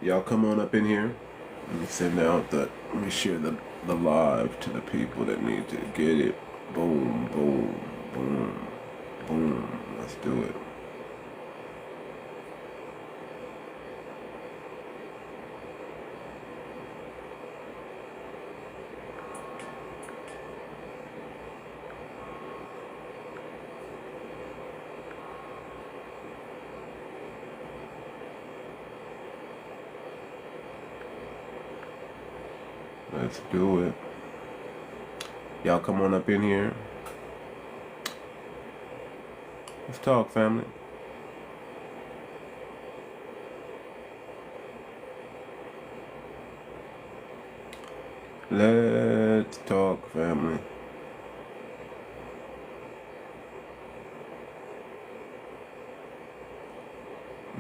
Y'all come on up in here. Let me send out let me share the live to the people that need to get it. Boom, boom, boom, boom. Let's do it. Let's do it. Y'all come on up in here. Let's talk, family. Let's talk, family.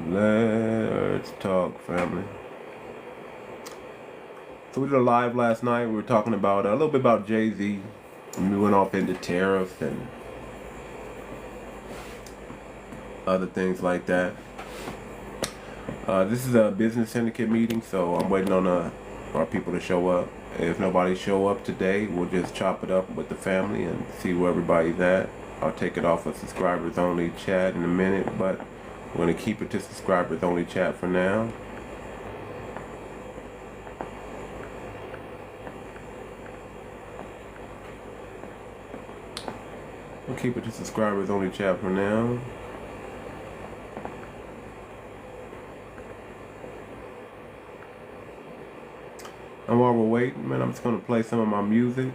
Let's talk, family. So we did a live last night. We were talking about a little bit about Jay-Z. And we went off into tariffs and other things like that. This is a business syndicate meeting, so I'm waiting on our people to show up. If nobody show up today, we'll just chop it up with the family and see where everybody's at. I'll take it off of subscribers only chat in a minute, but we're going to keep it to subscribers only chat for now. We'll keep it to subscribers only chat for now. And while we're waiting, man, I'm just going to play some of my music.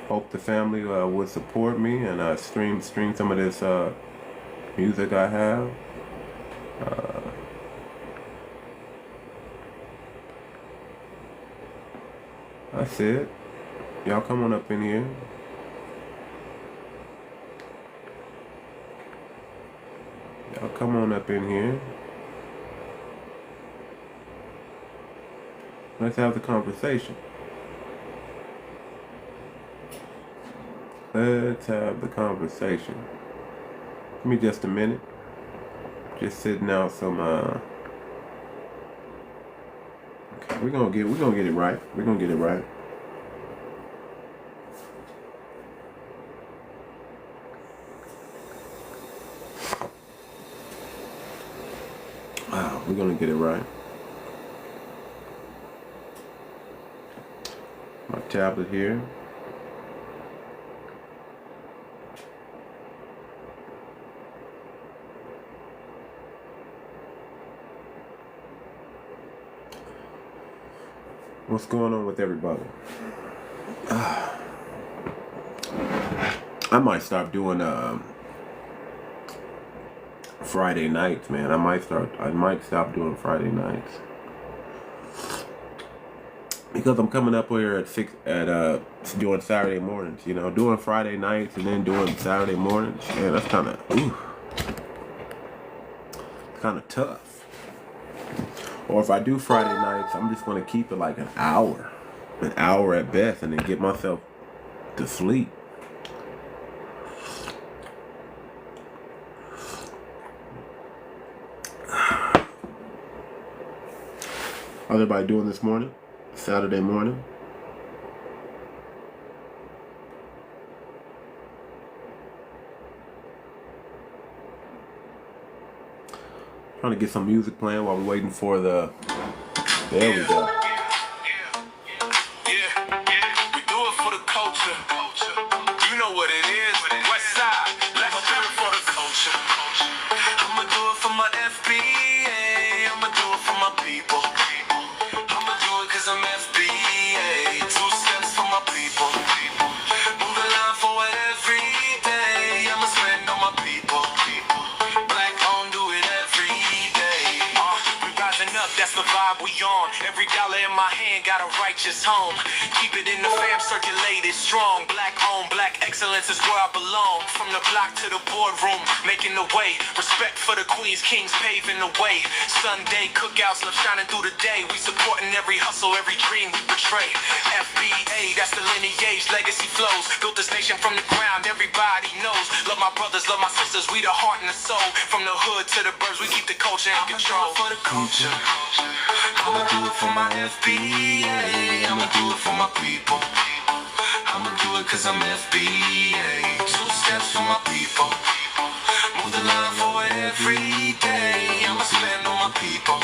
Hope the family would support me and stream some of this music I have. That's it. Y'all come on up in here. Y'all come on up in here. Let's have the conversation. Let's have the conversation. Give me just a minute. Just sitting out some okay, we're gonna get it right. We're gonna get it right. Wow, we're gonna get it right. My tablet here. What's going on with everybody? I might stop doing Friday nights, man. I might stop doing Friday nights. Because I'm coming up here at 6 doing Saturday mornings, you know, doing Friday nights and then doing Saturday mornings. Man, that's kind of tough. Or if I do Friday nights, I'm just going to keep it like an hour at best, and then get myself to sleep. How's everybody doing this morning? Saturday morning? Trying to get some music playing while we're waiting for the... There we go. We do it for the culture. You know what it is. West side. Let's do it for the culture. I'ma do it for my FBA. I'ma do it for my people. I'ma do it cause I'm FBA. 2 steps for my people. Move the line forward every day. I'ma spend on my people. Black on, do it every day. We rising up, that's the vibe. vibe we on. Every dollar in my hand got a righteous home. Keep it in the fam, circulated strong. Black owned, black excellence is where I belong. From the block to the boardroom, making the way. Respect for the queens, kings paving the way. Sunday cookouts left shining through the day. We supporting every hustle, every dream we portray. FBA, that's the lineage, legacy flows. Built this nation from the ground, everybody knows. Love my brothers, love my sisters, we the heart and the soul. From the hood to the birds, we keep the culture in control. For the culture, I'ma do it for my FBA. I'ma do it for my people. I'ma do it cause I'm FBA. 2 steps for my people. Move the line for it every day. I'ma spend on my people.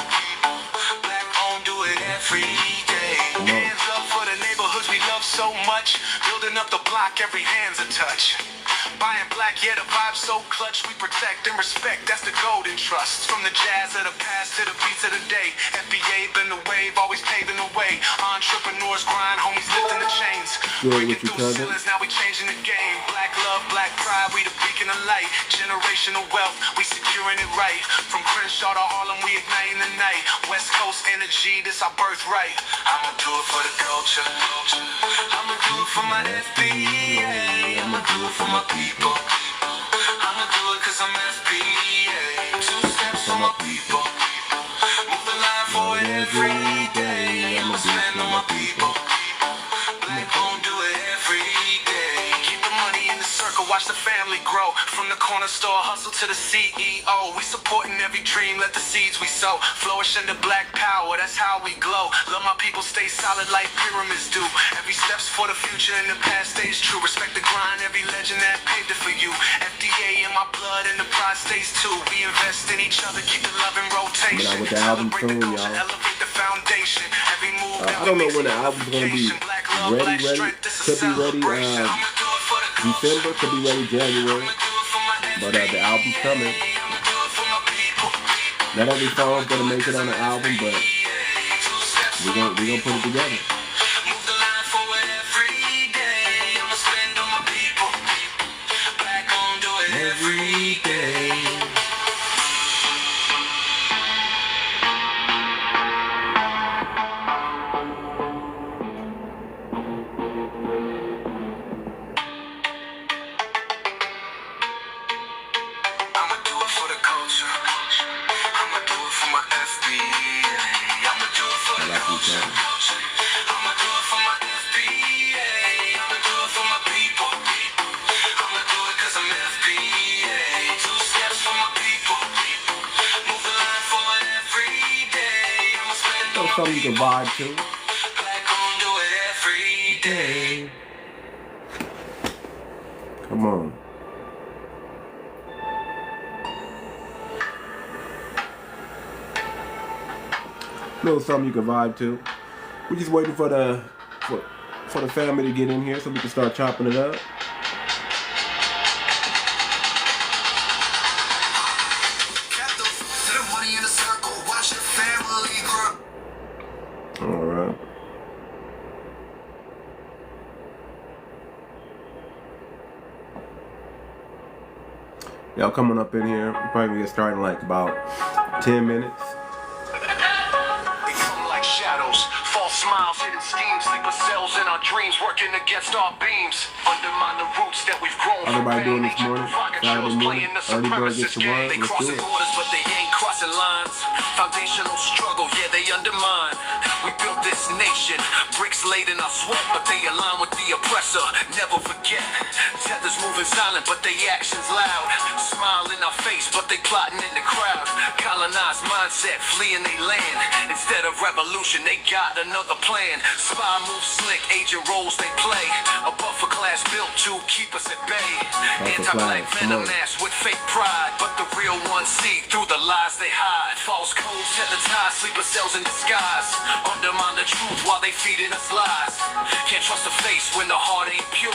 Black owned, do it every day. Hands up for the neighborhoods we love so much. Building up the block, every hand's a touch. Buying black, yeah, the vibe's so clutch. We protect and respect, that's the golden trust. From the jazz of the past to the beats of the day. FBA been the wave, always paving the way. Entrepreneurs grind, homies lifting the chains. Breaking through ceilings, now we changing the game. Black love, black pride, we the beacon of light. Generational wealth, we securing it right. From Crenshaw to Harlem, we igniting the night. West Coast energy, this our birthright. I'ma do it for the culture. I'ma do it for my FBA. I'ma do it for my people. I'ma do it cause I'm FBA. 2 steps for my people. Move the line for it every day. I'ma spend on my people. Black owned, do it every day. Keep the money in the circle, watch the family grow. From the corner store hustle to the CEO. We supporting every dream, let the seeds we sow flourish into black power, that's how we glow. Love my people, stay solid like pyramids do. Every step's for the future and the past stays true. Respect the grind, every legend that paved it for you. FDA in my blood and the pride stays too. We invest in each other, keep the love in rotation. With the album Celebrate the soon, culture, y'all. elevate the foundation. Every move I don't know when the album's gonna be ready. Could be ready December, could be ready January. But the album's coming. Not every song's gonna make it on the album, but we're gonna put it together. Every day. Something you can vibe to. Come on. Little something you can vibe to. We're just waiting for the family to get in here so we can start chopping it up. Alright. Y'all coming up in here. We're probably gonna get started in like about 10 minutes. They come like shadows, false smiles, hidden schemes, sleeper cells in our dreams, working against our beams. Undermine the roots that we've grown. Everybody doing this morning? Saturday morning? Early bird gets to work. They Let's do crossing it. borders, but they ain't crossing lines. Foundational struggle, yeah, they undermine. We built this nation, bricks laid in our sweat, but they align with the oppressor. Never forget, tethers moving silent, but they actions loud. Smile in our face, but they plotting in the crowd. Colonized mindset, fleeing they land. Instead of revolution, they got another plan. Spy moves slick, agent roles they play. A buffer class built to keep us at bay. Anti-black venom mask with fake pride, but the real ones see through the lies they hide. False codes, hypnotize, sleeper cells in disguise. Undermine the truth while they feeding us lies. Can't trust the face when the heart ain't pure.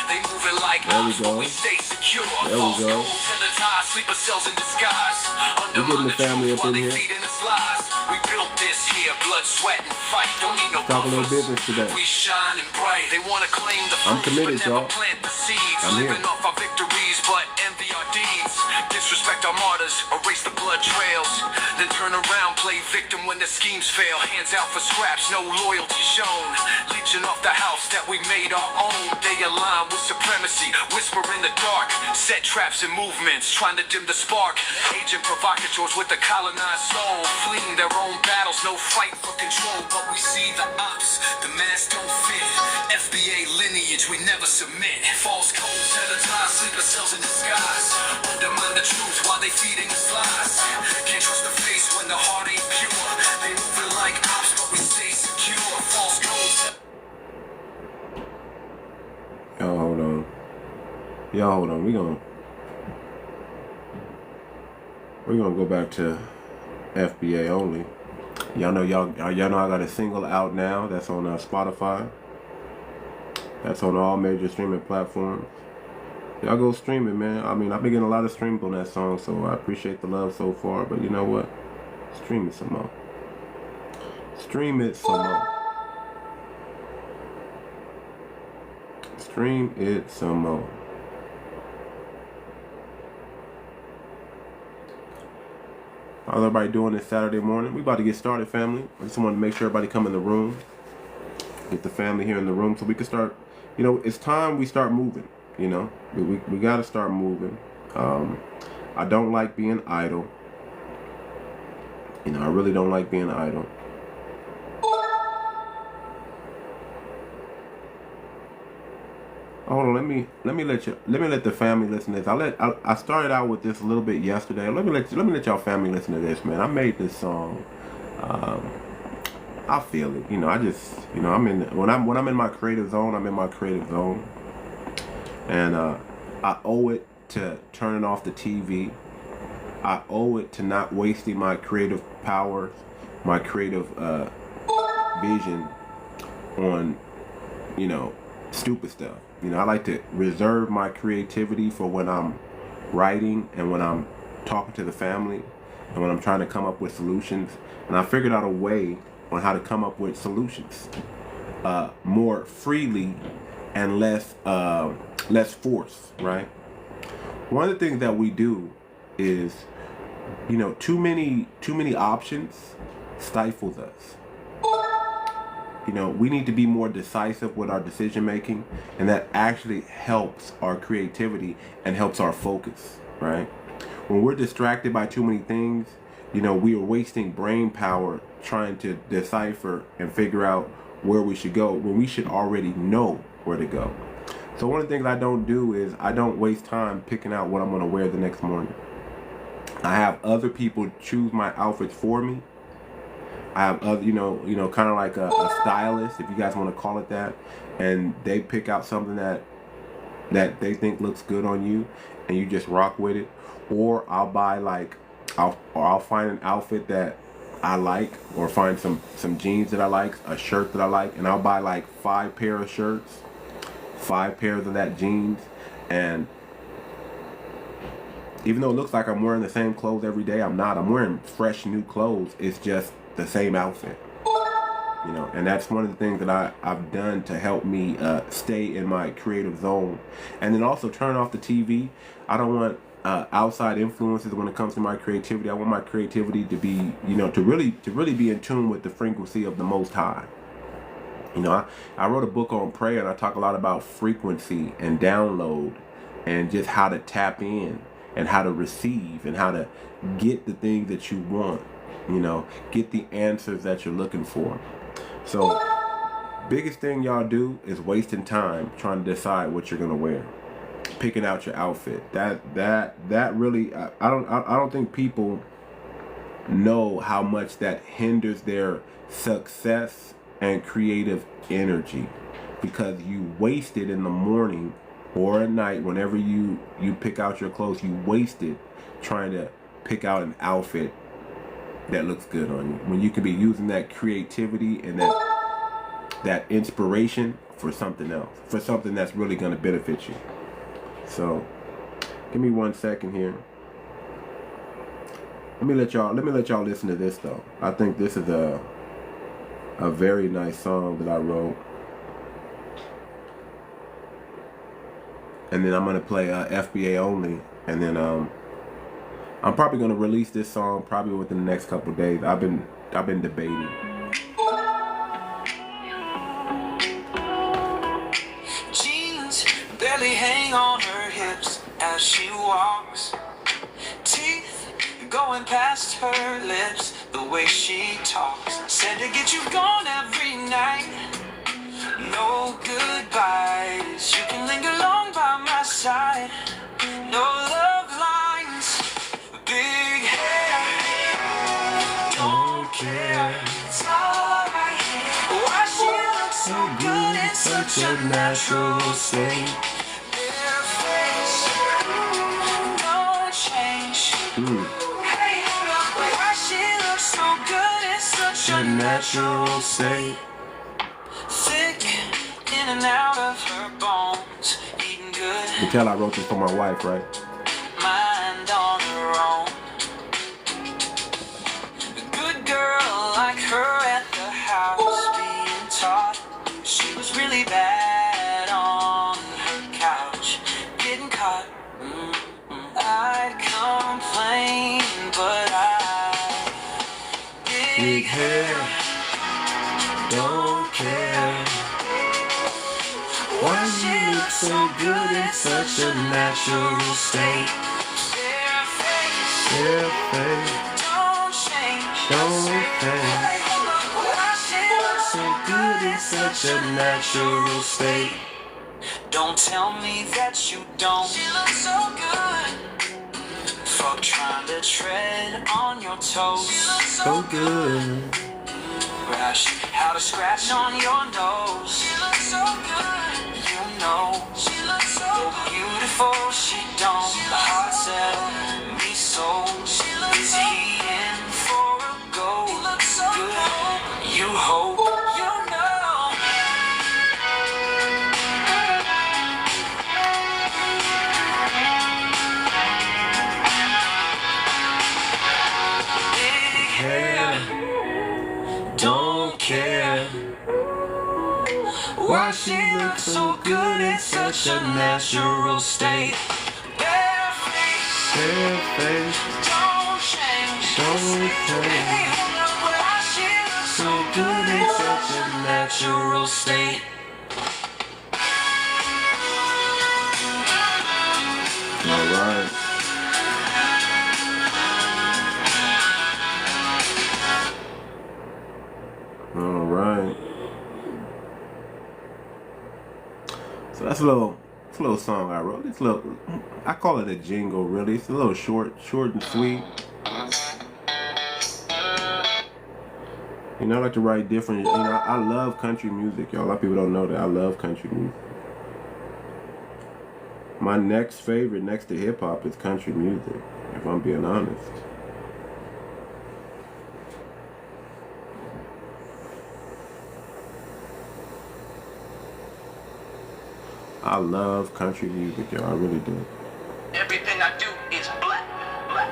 They moving like us, but we stay secure. False codes, hypnotize, sleeper cells in disguise. Undermine the truth while they feeding us lies. We built this here. blood, sweat, and fight. Don't need no Talk a little buffers. business today. We shine and bright. They wanna claim the I'm fruit, committed, but never y'all. plant the seeds. I'm here. Living off our victories, but envy our deeds. Disrespect our martyrs, erase the blood trails. Then turn around, play victim when the schemes fail. Hands out for scraps, no loyalty shown. Leeching off the house that we made our own. They align with supremacy, whisper in the dark. Set traps and movements, trying to dim the spark. Agent provocateurs with the colonized soul. Fleeing their own battles, no fight for control. But we see the ops, the mask don't fit. FBA lineage, we never submit. False codes, sanitized, sleeper cells in disguise. Undermine the truth while they feeding us lies. Can't trust the face when the heart ain't pure. They moving like ops, but we stay secure. False codes. Y'all hold on. Y'all hold on. We're gonna go back to FBA only. Y'all know I got a single out now. That's on Spotify. That's on all major streaming platforms. Y'all go stream it, man. I mean, I've been getting a lot of streams on that song, so I appreciate the love so far. But you know what? Stream it some more. Stream it some more. Stream it some more. How's everybody doing this Saturday morning? We about to get started, family. I just wanted to make sure everybody come in the room. Get the family here in the room so we can start. You know, it's time we start moving. You know, we got to start moving. I don't like being idle. You know, I really don't like being idle. Hold on, let me let the family listen to this. I started out with this a little bit yesterday. Let me let y'all family listen to this, man. I made this song. I feel it. You know, I just, you know, when I'm in my creative zone, I'm in my creative zone. And I owe it to turning off the TV. I owe it to not wasting my creative powers, my creative vision on, you know, stupid stuff. You know, I like to reserve my creativity for when I'm writing and when I'm talking to the family and when I'm trying to come up with solutions. And I figured out a way on how to come up with solutions more freely and less force, right? One of the things that we do is, you know, too many options stifles us. You know, we need to be more decisive with our decision making, and that actually helps our creativity and helps our focus, right? When we're distracted by too many things, you know, we are wasting brain power trying to decipher and figure out where we should go when we should already know where to go. So one of the things I don't do is I don't waste time picking out what I'm going to wear the next morning. I have other people choose my outfits for me. I have other, you know, kind of like a stylist, if you guys want to call it that, and they pick out something that they think looks good on you, and you just rock with it. Or I'll buy I'll find an outfit that I like, or find some jeans that I like, a shirt that I like, and I'll buy like 5 pair of shirts, 5 pairs of that jeans, and even though it looks like I'm wearing the same clothes every day, I'm not. I'm wearing fresh new clothes. It's just the same outfit, you know. And that's one of the things that I've done to help me stay in my creative zone. And then also turn off the TV. I don't want outside influences when it comes to my creativity. I want my creativity to be, you know, to really be in tune with the frequency of the Most High. You know, I wrote a book on prayer, and I talk a lot about frequency and download and just how to tap in and how to receive and how to get the things that you want. You know, get the answers that you're looking for. So, biggest thing y'all do is wasting time trying to decide what you're gonna wear, picking out your outfit. That really, I don't think people know how much that hinders their success and creative energy, because you waste it in the morning or at night. Whenever you pick out your clothes, you waste it trying to pick out an outfit that looks good on you, when you could be using that creativity and that inspiration for something else, for something that's really going to benefit you. So give me 1 second here. Let me let y'all listen to this though. I think this is a very nice song that I wrote. And then I'm gonna play FBA only, and then I'm probably gonna release this song probably within the next couple of days. I've been debating. Jeans barely hang on her hips as she walks. Teeth going past her lips, the way she talks. Said to get you gone every night. No goodbyes. You can linger long by my side. No love lines. Big hair. Don't care. It's alright. Why she looks so good in such a natural state. Bare face. Don't change. Hey, why she looks so good in such a natural state. Thick in and out of her bones, eating good. You can tell I wrote this for my wife, right? Mind on her own. A good girl like her at the house being taught. She was really bad on her couch, getting caught. I'd complain, but big hair, don't care. Why she looks so good in such a natural state. Bare face, don't change, don't change. Why she looks so good in such a natural state. Don't tell me that you don't. She looks so good. Fuck trying to tread on your toes. She looks so good. Rash, how to scratch on your nose. She looks so good. You know, she looks so beautiful. She don't. The heart said me so. She looks so in for a go. He looks so good. You hope. You know. Big hair. Don't care. Why she looks so good in such a natural state. Bare face, don't change, don't change. Why she looks so good in such a natural state. All right. All right. So that's a little song I wrote. It's a little, I call it a jingle really. It's a little short and sweet. You know, I like to write different, you know, I love country music, y'all. A lot of people don't know that I love country music. My next favorite next to hip hop is country music, if I'm being honest. I love country music, y'all. I really do. Everything I do is black, black.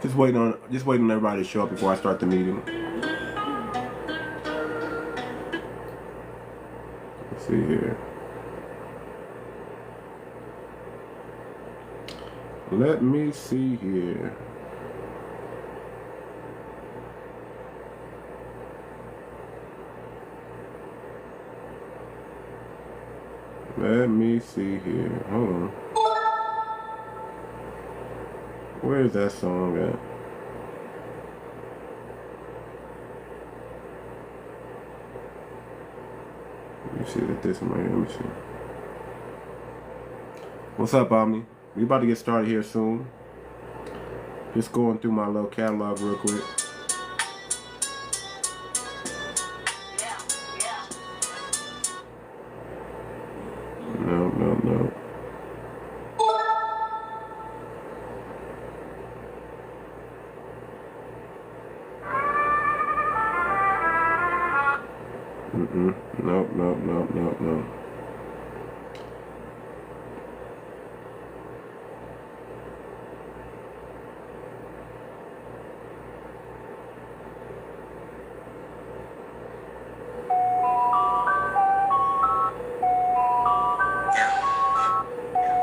Just waiting on everybody to show up before I start the meeting. Let's see here. Let me see here. Let me see here. Hold on. Where's that song at? Let me see that this one right here. Let me see. What's up, Omni? We about to get started here soon. Just going through my little catalog real quick. No. No.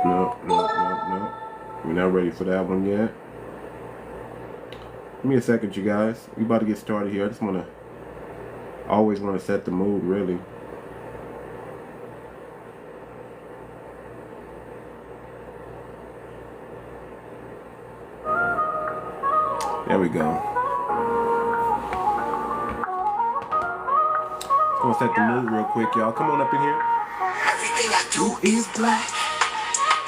No. We're not ready for that one yet. Give me a second, you guys. We about to get started here. I always want to set the mood, really. There we go. Just gonna set the mood real quick, y'all. Come on up in here. Everything I do is black.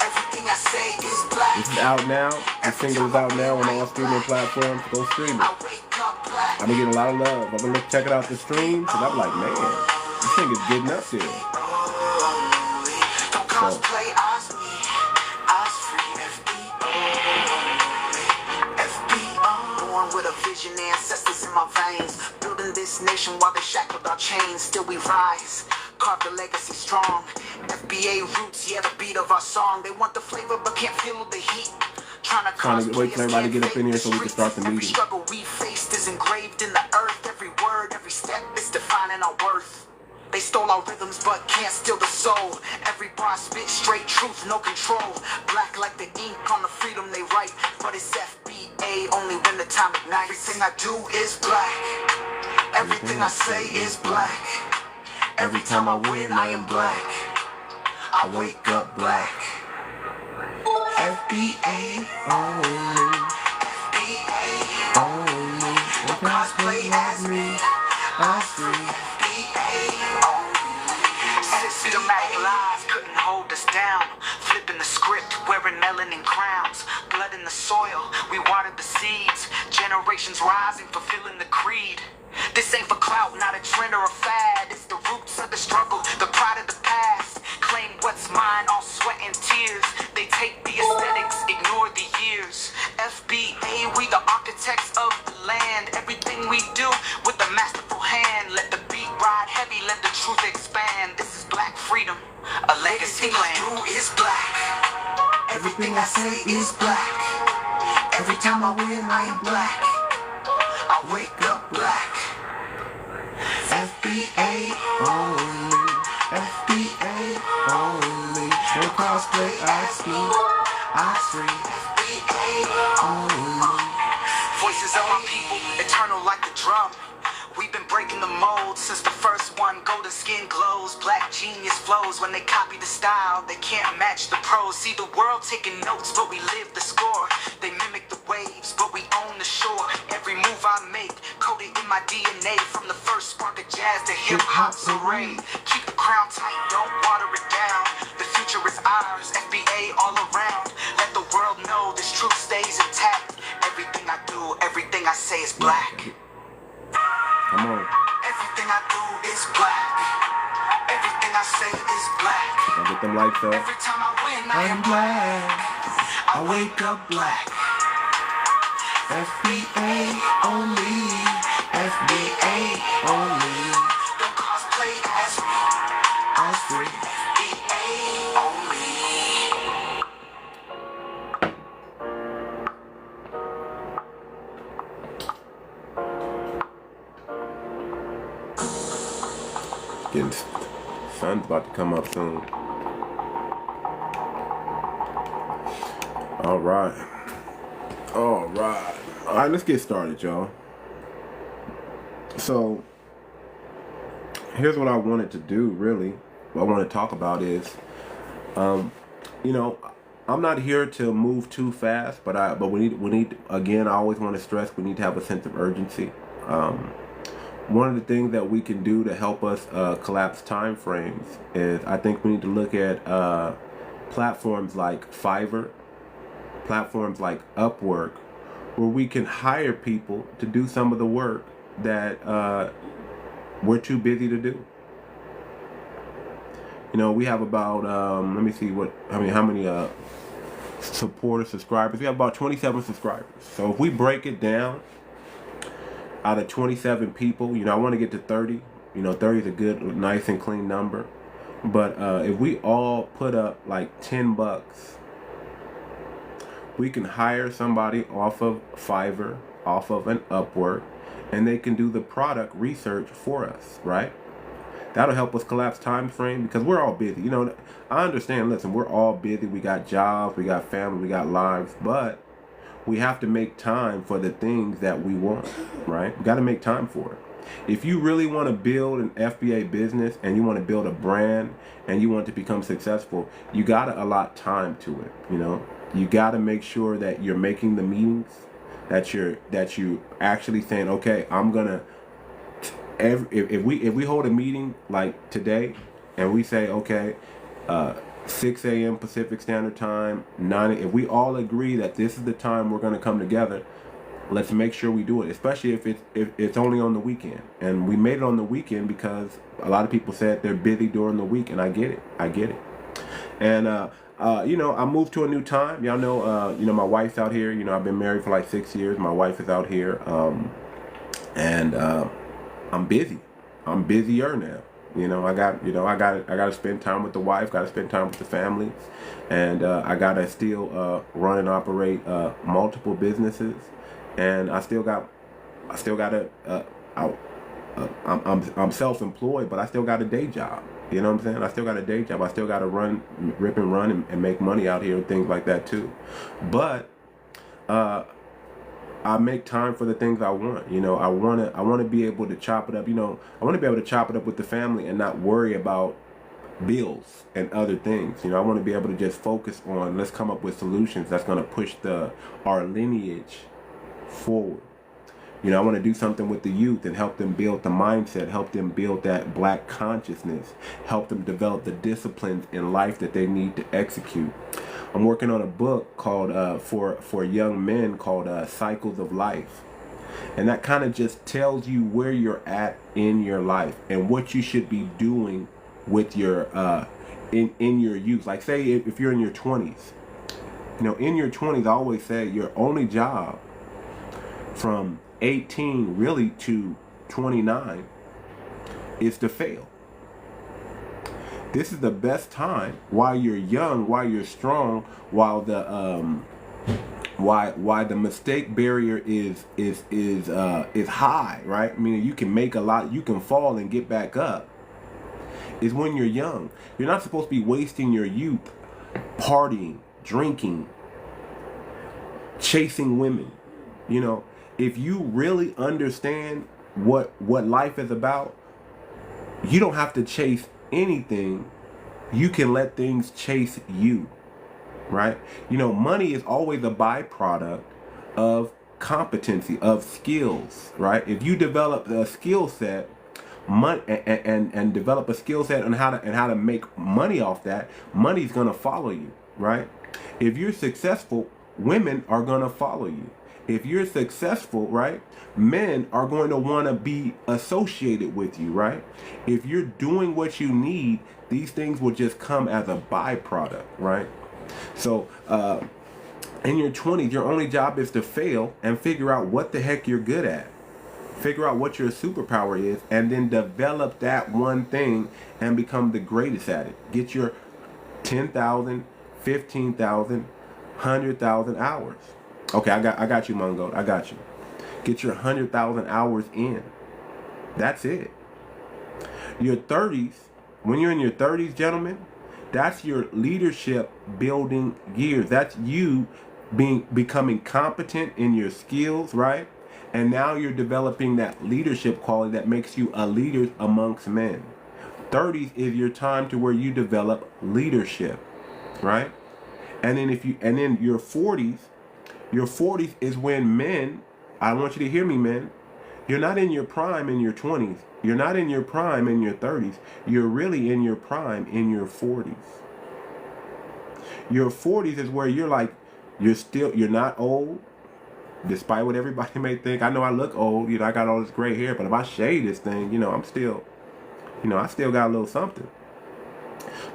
Everything I say is black. This is out now. The single is out now on all streaming platforms. Go stream it. I've been getting a lot of love. I've been checking out the streams, and I'm like, man, this thing is getting up there. Don't cosplay as me. As free FB. Born with a vision, ancestors in my veins. Building this nation while they shackled our chains. Still we rise. Carve the legacy strong. FBA roots, yeah, the beat of our song. They want the flavor but can't feel the heat. Trying to wait for everybody to get up in here so we can start the meeting. Every struggle we faced is engraved in the earth. Every word, every step is defining our worth. They stole our rhythms but can't steal the soul. Every bar spit straight truth, no control. Black like the ink on the freedom they write. But it's FBA only when the time ignites. Everything I do is black. Everything I say is black. Every time I win, I am black. I wake up black. FBA only. FBA only. Don't cosplay as me. I free. FBA only. Systematic lies couldn't hold us down. Flipping the script, wearing melanin crowns. Blood in the soil, we watered the seeds. Generations rising, fulfilling the creed. This ain't for clout, not a trend or a fad. It's the roots of the struggle, the pride of the past. Claim what's mine, all sweat and tears. They take the aesthetics, ignore the years. FBA, we the architects of the land. Everything we do with a masterful hand. Let the beat ride heavy, let the truth expand. This is black freedom, a legacy plan. Everything I do is black. Everything I say is black. Every time I win, I am black. I wake up black. FBA only. FBA only. No cosplay as me. I free. FBA only. Voices of my people, eternal like the drum. We've been breaking the mold since the first one. Golden skin glows, black genius flows. When they copy the style, they can't match the pros. See the world taking notes, but we live the score. They mimic the waves, but we own the shore. Every move I make, coded in my DNA. From the first spark of jazz to hip-hop's array. Keep the crown tight, don't water it down. The future is ours, FBA all around. Let the world know this truth stays intact. Everything I do, everything I say is black. Come on. Everything I do is black. Everything I say is black. I'll get them lights up. Every time I win, I am black. I wake up black. FBA only. FBA only. Don't cosplay as me. As free. FBA only. Getting sun's about to come up soon. All right, let's get started, y'all. So here's what I wanted to do, really. What I want to talk about is you know, I'm not here to move too fast, but we need again, I always want to stress we need to have a sense of urgency. One of the things that we can do to help us collapse time frames is I think we need to look at platforms like Fiverr, platforms like Upwork, where we can hire people to do some of the work that we're too busy to do. You know, we have about let me see how many subscribers. We have about 27 subscribers. So if we break it down, out of 27 people, you know, I want to get to 30. You know, 30 is a good, nice and clean number. But if we all put up like $10, we can hire somebody off of Fiverr, off of an Upwork, and they can do the product research for us, right? That'll help us collapse time frame because we're all busy. You know, I understand. Listen, we're all busy. We got jobs, we got family, we got lives, but we have to make time for the things that we want, right? We got to make time for it. If you really want to build an FBA business and you want to build a brand and you want to become successful, you got to allot time to it. You know, you got to make sure that you're making the meetings, that you actually saying, okay, I'm gonna. If we hold a meeting like today, and we say, okay, 6 a.m. Pacific Standard Time, 9. If we all agree that this is the time we're going to come together, let's make sure we do it. Especially if it's only on the weekend. And we made it on the weekend because a lot of people said they're busy during the week, and I get it. And you know, I moved to a new time. Y'all know, you know, my wife's out here. You know, I've been married for like 6 years. My wife is out here, and I'm busy. I'm busier now. You know, I got to spend time with the wife, got to spend time with the family, and I got to still run and operate multiple businesses, and I'm self-employed, but I still got a day job. You know what I'm saying? I still got a day job. I still got to rip and run and make money out here and things like that too. But I make time for the things I want. You know, I want to be able to chop it up. You know, I want to be able to chop it up with the family and not worry about bills and other things. You know, I want to be able to just focus on, let's come up with solutions that's going to push our lineage forward. You know, I want to do something with the youth and help them build the mindset, help them build that black consciousness, help them develop the disciplines in life that they need to execute. I'm working on a book called for young men called Cycles of Life. And that kind of just tells you where you're at in your life and what you should be doing with your in your youth. Like say if you're in your 20s. You know, in your 20s, I always say your only job from 18 really to 29 is to fail. This is the best time while you're young, while you're strong, while the why the mistake barrier is high, right? I mean, you can make a lot, you can fall and get back up. Is when you're young. You're not supposed to be wasting your youth partying, drinking, chasing women. You know, if you really understand what life is about, you don't have to chase anything. You can let things chase you, right? You know, money is always a byproduct of competency, of skills, right? If you develop a skill set, money and develop a skill set on how to make money off that, money's gonna follow you, right? If you're successful, women are gonna follow you. If you're successful, right, men are going to want to be associated with you, right? If you're doing what you need, these things will just come as a byproduct, right? So in your 20s, your only job is to fail and figure out what the heck you're good at. Figure out what your superpower is and then develop that one thing and become the greatest at it. Get your 10,000, 15,000, 100,000 hours. Okay, I got you, Mongo. I got you. Get your 100,000 hours in. That's it. Your 30s, when you're in your 30s, gentlemen, that's your leadership building years. That's you becoming competent in your skills, right? And now you're developing that leadership quality that makes you a leader amongst men. 30s is your time to where you develop leadership, right? And then your 40s. Your 40s is when men, I want you to hear me, men, you're not in your prime in your 20s. You're not in your prime in your 30s. You're really in your prime in your 40s. Your 40s is where you're like, you're not old, despite what everybody may think. I know I look old, you know, I got all this gray hair, but if I shave this thing, you know, I'm still, you know, I still got a little something.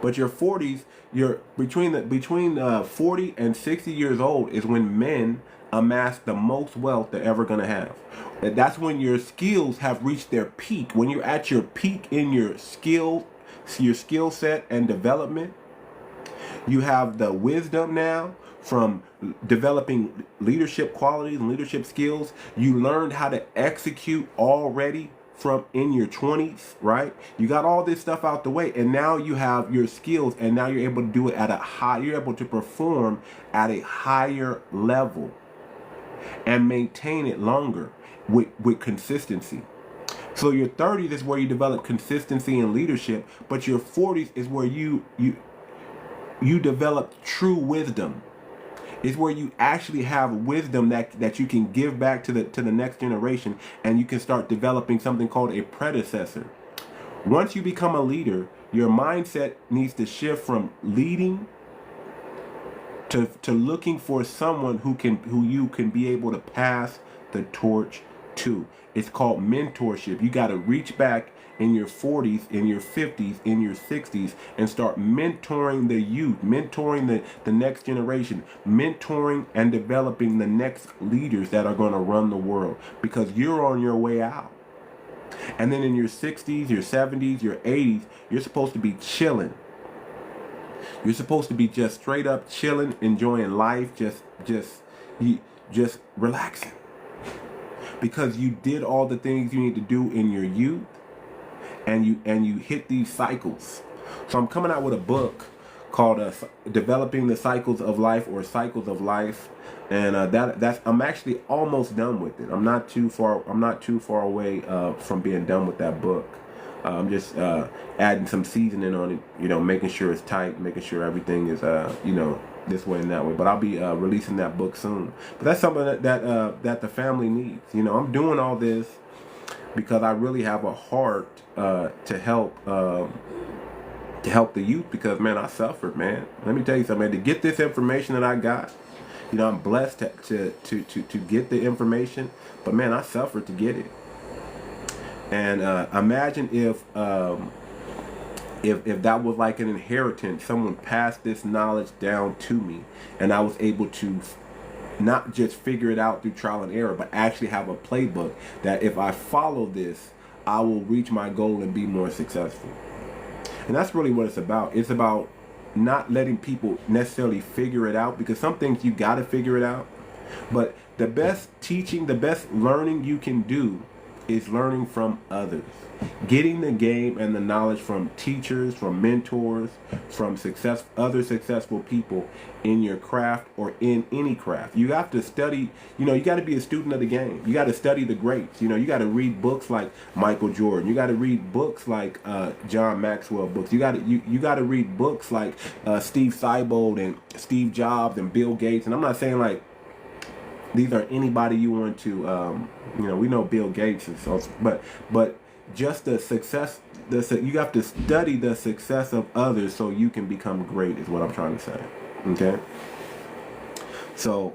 But your 40s, you're between 40 and 60 years old is when men amass the most wealth they're ever going to have. That's when your skills have reached their peak. When you're at your peak in your skill set and development, you have the wisdom now from developing leadership qualities and leadership skills. You learned how to execute already from in your 20s, right? You got all this stuff out the way, and now you have your skills, and now you're able to do it at a high, you're able to perform at a higher level and maintain it longer with consistency. So your 30s is where you develop consistency and leadership, but your 40s is where you develop true wisdom. It's where you actually have wisdom that you can give back to the next generation, and you can start developing something called a predecessor. Once you become a leader, your mindset needs to shift from leading to looking for someone who you can be able to pass the torch to. It's called mentorship. You got to reach back in your 40s, in your 50s, in your 60s, and start mentoring the youth, mentoring the next generation, mentoring and developing the next leaders that are going to run the world, because you're on your way out. And then in your 60s, your 70s, your 80s, you're supposed to be chilling. You're supposed to be just straight up chilling, enjoying life, just relaxing. Because you did all the things you need to do in your youth, and you hit these cycles. So I'm coming out with a book called Developing the Cycles of Life, or Cycles of Life, and I'm actually almost done with it. I'm not too far away from being done with that book. I'm just adding some seasoning on it, making sure it's tight, making sure everything is this way and that way. But I'll be releasing that book soon. But that's something that the family needs. I'm doing all this because I really have a heart to help the youth, because man, I suffered, man. Let me tell you something, man. To get this information that I got, I'm blessed to get the information, but man, I suffered to get it. And imagine if that was like an inheritance, someone passed this knowledge down to me, and I was able to not just figure it out through trial and error, but actually have a playbook that if I follow this, I will reach my goal and be more successful. And that's really what it's about. It's about not letting people necessarily figure it out, because some things you got to figure it out. But the best teaching, the best learning you can do is learning from others. Getting the game and the knowledge from teachers, from mentors, from other successful people in your craft or in any craft. You have to study, you got to be a student of the game. You got to study the greats. You got to read books like Michael Jordan. You got to read books like John Maxwell books. You got to read books like Steve Sybold and Steve Jobs and Bill Gates. And I'm not saying like these are anybody you want to, we know Bill Gates and so, but just the success, you have to study the success of others so you can become great, is what I'm trying to say. Okay. So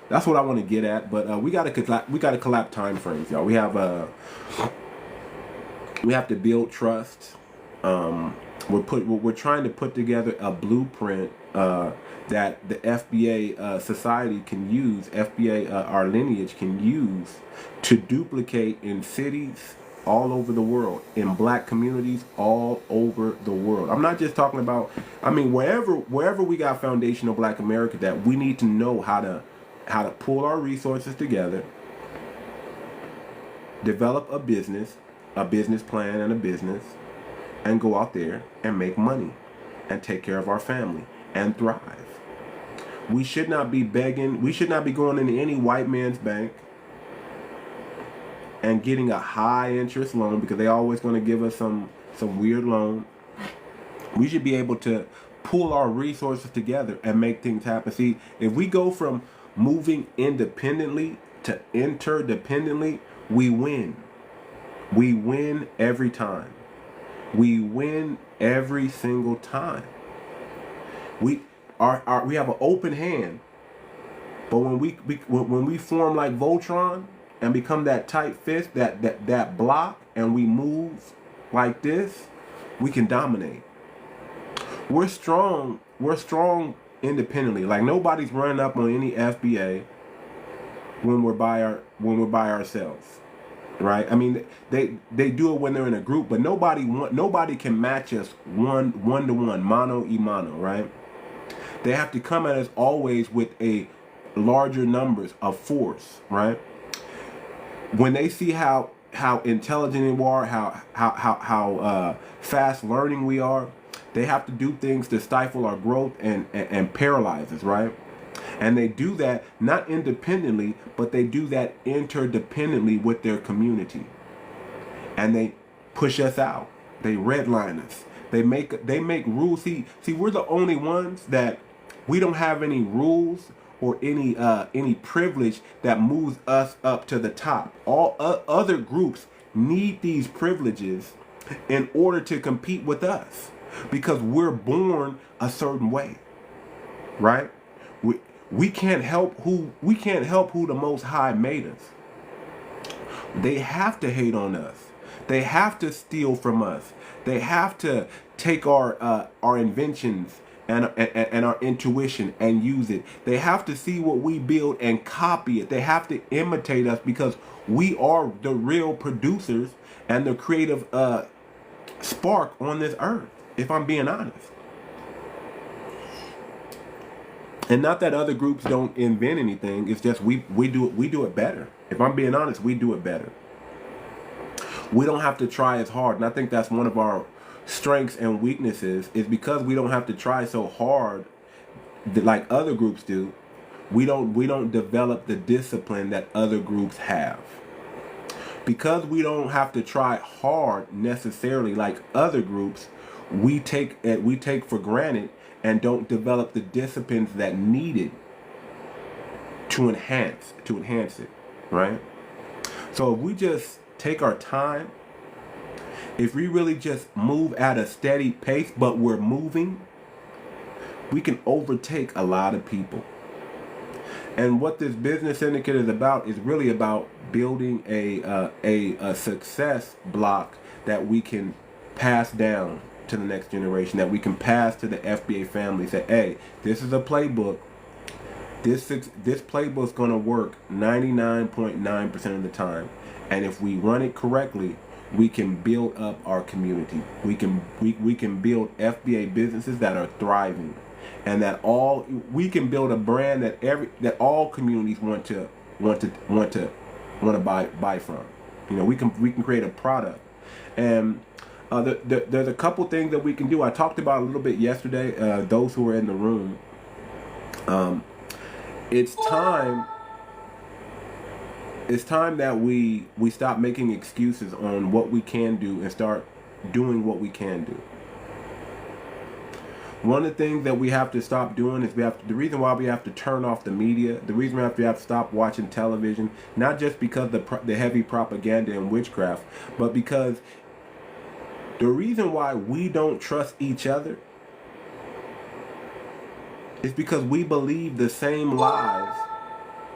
that's what I want to get at. But we gotta collapse time frames, y'all. We have to build trust. We're trying to put together a blueprint that the FBA society can use, FBA our lineage can use to duplicate in cities all over the world, in black communities all over the world. I'm not just talking about, wherever we got foundational black America, that we need to know how to pull our resources together, develop a business plan and a business, and go out there and make money and take care of our family and thrive. We should not be begging. We should not be going into any white man's bank and getting a high interest loan, because they always going to give us some weird loan. We should be able to pull our resources together and make things happen. See, if we go from moving independently to interdependently, we win. We win every time. We win every single time. We have an open hand, but when we form like Voltron and become that tight fist, that block, and we move like this, we can dominate. We're strong independently. Like nobody's running up on any FBA when we're by ourselves. Right? They do it when they're in a group, but nobody can match us one to one, mano y mano, right? They have to come at us always with a larger numbers of force, right? When they see how how intelligent we are, how fast learning we are. They have to do things to stifle our growth and paralyze us, right? And they do that not independently, but they do that interdependently with their community. And they push us out. They redline us. They make rules. See, we're the only ones that we don't have any rules or any privilege that moves us up to the top. All other groups need these privileges in order to compete with us, because we're born a certain way, right? We can't help who the Most High made us. They have to hate on us. They have to steal from us. They have to take our inventions and our intuition and use it. They have to see what we build and copy it. They have to imitate us, because we are the real producers and the creative spark on this earth, if I'm being honest. And not that other groups don't invent anything. It's just we do it better. If I'm being honest, we do it better. We don't have to try as hard. And I think that's one of our strengths and weaknesses, is because we don't have to try so hard like other groups do. We don't develop the discipline that other groups have. Because we don't have to try hard necessarily like other groups, we take for granted and don't develop the disciplines that needed to enhance it, right? So if we just take our time, if we really just move at a steady pace, but we're moving, we can overtake a lot of people. And what this business syndicate is about is really about building a success block that we can pass down to the next generation, that we can pass to the FBA family. Say, hey, this is a playbook. This playbook is going to work 99.9% of the time, and if we run it correctly, we can build up our community. We can build FBA businesses that are thriving, and that we can build a brand that all communities want to buy from. You know, we can create a product. And there's a couple things that we can do. I talked about a little bit yesterday. Those who were in the room, it's time that we stop making excuses on what we can do and start doing what we can do. One of the things that we have to stop doing is the reason why we have to turn off the media, the reason we have to stop watching television, not just because the heavy propaganda and witchcraft, but because the reason why we don't trust each other is because we believe the same lies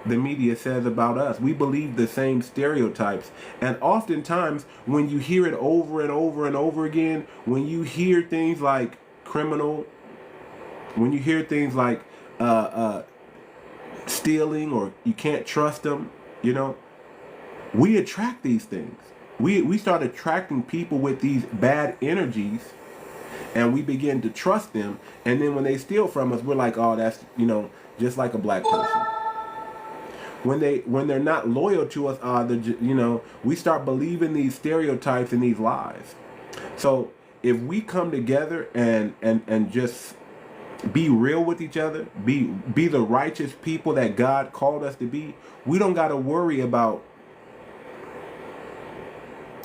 the media says about us. We believe the same stereotypes. And oftentimes, when you hear it over and over and over again, when you hear things like criminal, when you hear things like stealing, or you can't trust them, you know, we attract these things. We start attracting people with these bad energies, and we begin to trust them. And then when they steal from us, we're like, oh, that's, you know, just like a black person. When they're not loyal to us, you know, we start believing these stereotypes and these lies. So if we come together and just be real with each other, be the righteous people that God called us to be, we don't got to worry about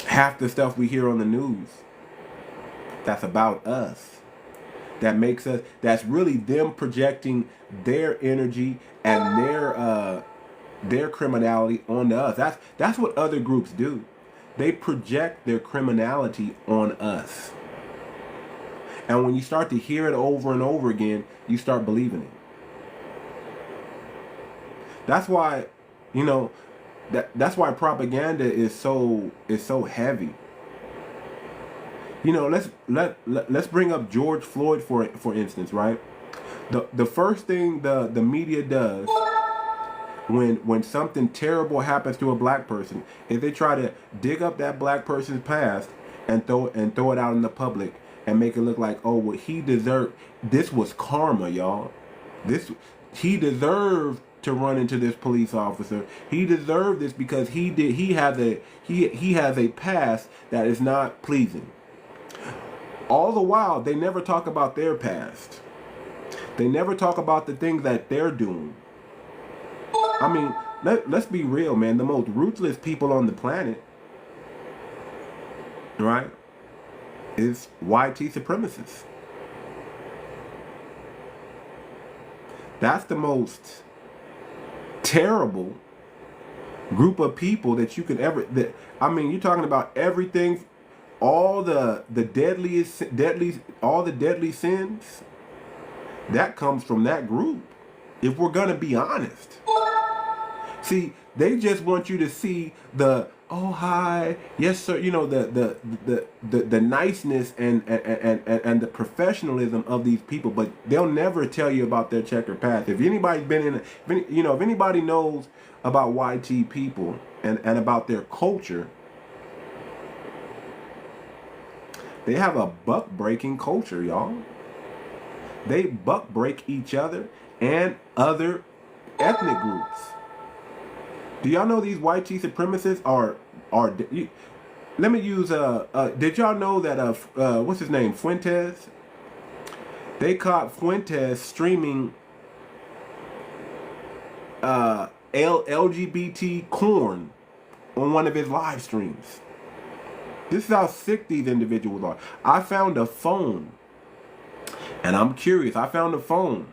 half the stuff we hear on the news that's about us, that makes us, that's really them projecting their energy and their criminality onto us. That's what other groups do. They project their criminality on us. And when you start to hear it over and over again, you start believing it. That's why, you know, that's why propaganda is so heavy. You know, let's bring up George Floyd for instance, right? The first thing the media does when something terrible happens to a black person is they try to dig up that black person's past and throw it out in the public and make it look like, oh, what he deserved. This was karma, y'all. he deserved to run into this police officer. He deserved this because he has a past that is not pleasing. All the while, they never talk about their past. They never talk about the things that they're doing. I mean, let's be real, man. The most ruthless people on the planet, right, is white supremacists. That's the most terrible group of people that you could ever. I mean, you're talking about everything, all the deadly sins that comes from that group. If we're gonna be honest, see, they just want you to see the oh hi, yes sir, you know, the niceness and the professionalism of these people, but they'll never tell you about their checkered past. If anybody's been in, if anybody knows about YT people and about their culture, they have a buck breaking culture, y'all. They buck break each other and other ethnic groups. Do y'all know these white supremacists are let me use did y'all know that what's his name, Fuentes? They caught Fuentes streaming LGBT corn on one of his live streams. This is how sick these individuals are. I found a phone, and I'm curious. I found a phone.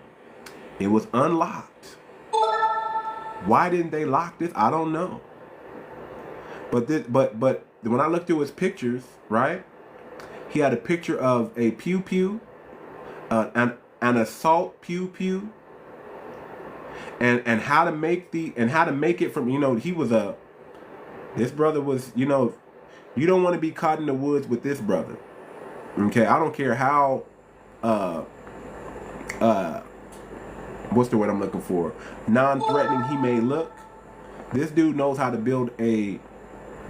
It was unlocked. Why didn't they lock this? I don't know. But when I looked through his pictures, right? He had a picture of a pew pew, an assault pew pew, and how to make it from, he was this brother was, you don't want to be caught in the woods with this brother. Okay, I don't care how what's the word I'm looking for? Non-threatening he may look. This dude knows how to build a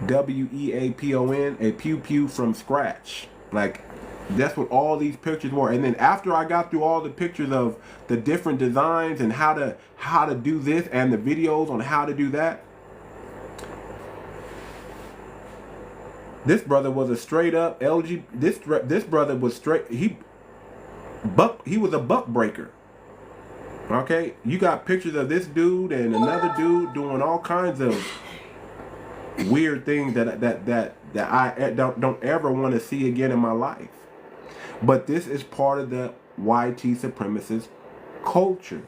WEAPON, a pew pew from scratch. Like, that's what all these pictures were. And then after I got through all the pictures of the different designs and how to do this and the videos on how to do that, this brother was a straight up LG. This brother was straight. He was a buck breaker. Okay, you got pictures of this dude and another dude doing all kinds of weird things that I don't ever want to see again in my life. But this is part of the YT supremacist culture.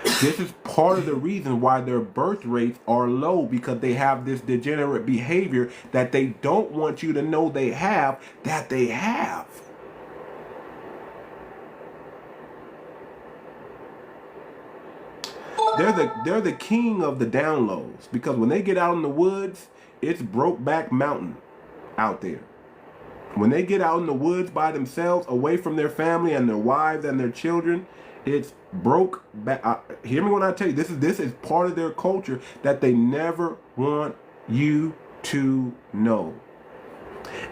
This is part of the reason why their birth rates are low, because they have this degenerate behavior that they don't want you to know they have, that they have. They're the king of the downloads, because when they get out in the woods, it's Brokeback Mountain out there. When they get out in the woods by themselves, away from their family and their wives and their children, it's broke back. Hear me when I tell you, this is part of their culture that they never want you to know.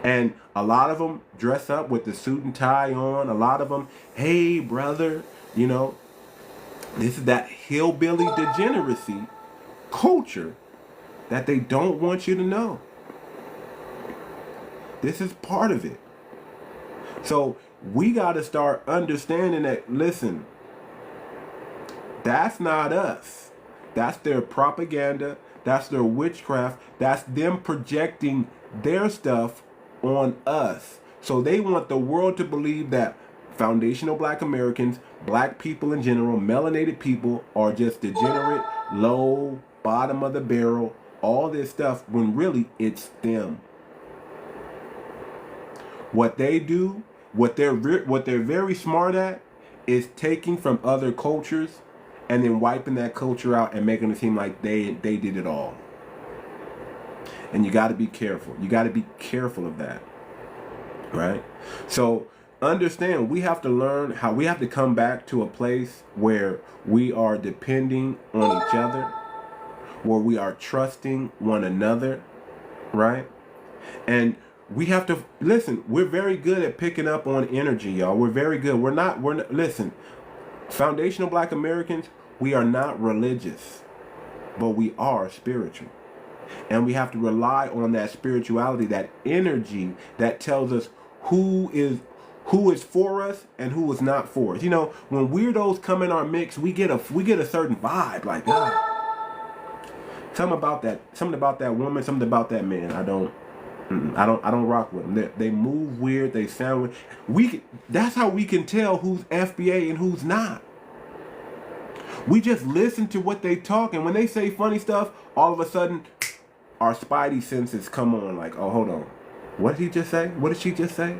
And a lot of them dress up with the suit and tie on. A lot of them, hey brother, this is that hillbilly degeneracy culture that they don't want you to know. This is part of it. So we got to start understanding that, listen, that's not us. That's their propaganda. That's their witchcraft. That's them projecting their stuff on us. So they want the world to believe that foundational black Americans, black people in general, melanated people are just degenerate, low, bottom of the barrel, all this stuff, when really it's them. What they do, what they're very smart at, is taking from other cultures and then wiping that culture out and making it seem like they did it all. And you got to be careful. You got to be careful of that, right? So understand, we have to learn how we have to come back to a place where we are depending on each other, where we are trusting one another, right? And we have to listen. We're very good at picking up on energy, y'all. We're very good. We're not listen. Foundational Black Americans, we are not religious, but we are spiritual. And we have to rely on that spirituality, that energy that tells us who is for us and who is not for us. You know, when weirdos come in our mix, we get a certain vibe, like something about that woman, something about that man. I don't rock with them. They move weird. They sound weird. That's how we can tell who's FBA and who's not. We just listen to what they talk, and when they say funny stuff, all of a sudden, our spidey senses come on. Like, oh, hold on, what did he just say? What did she just say?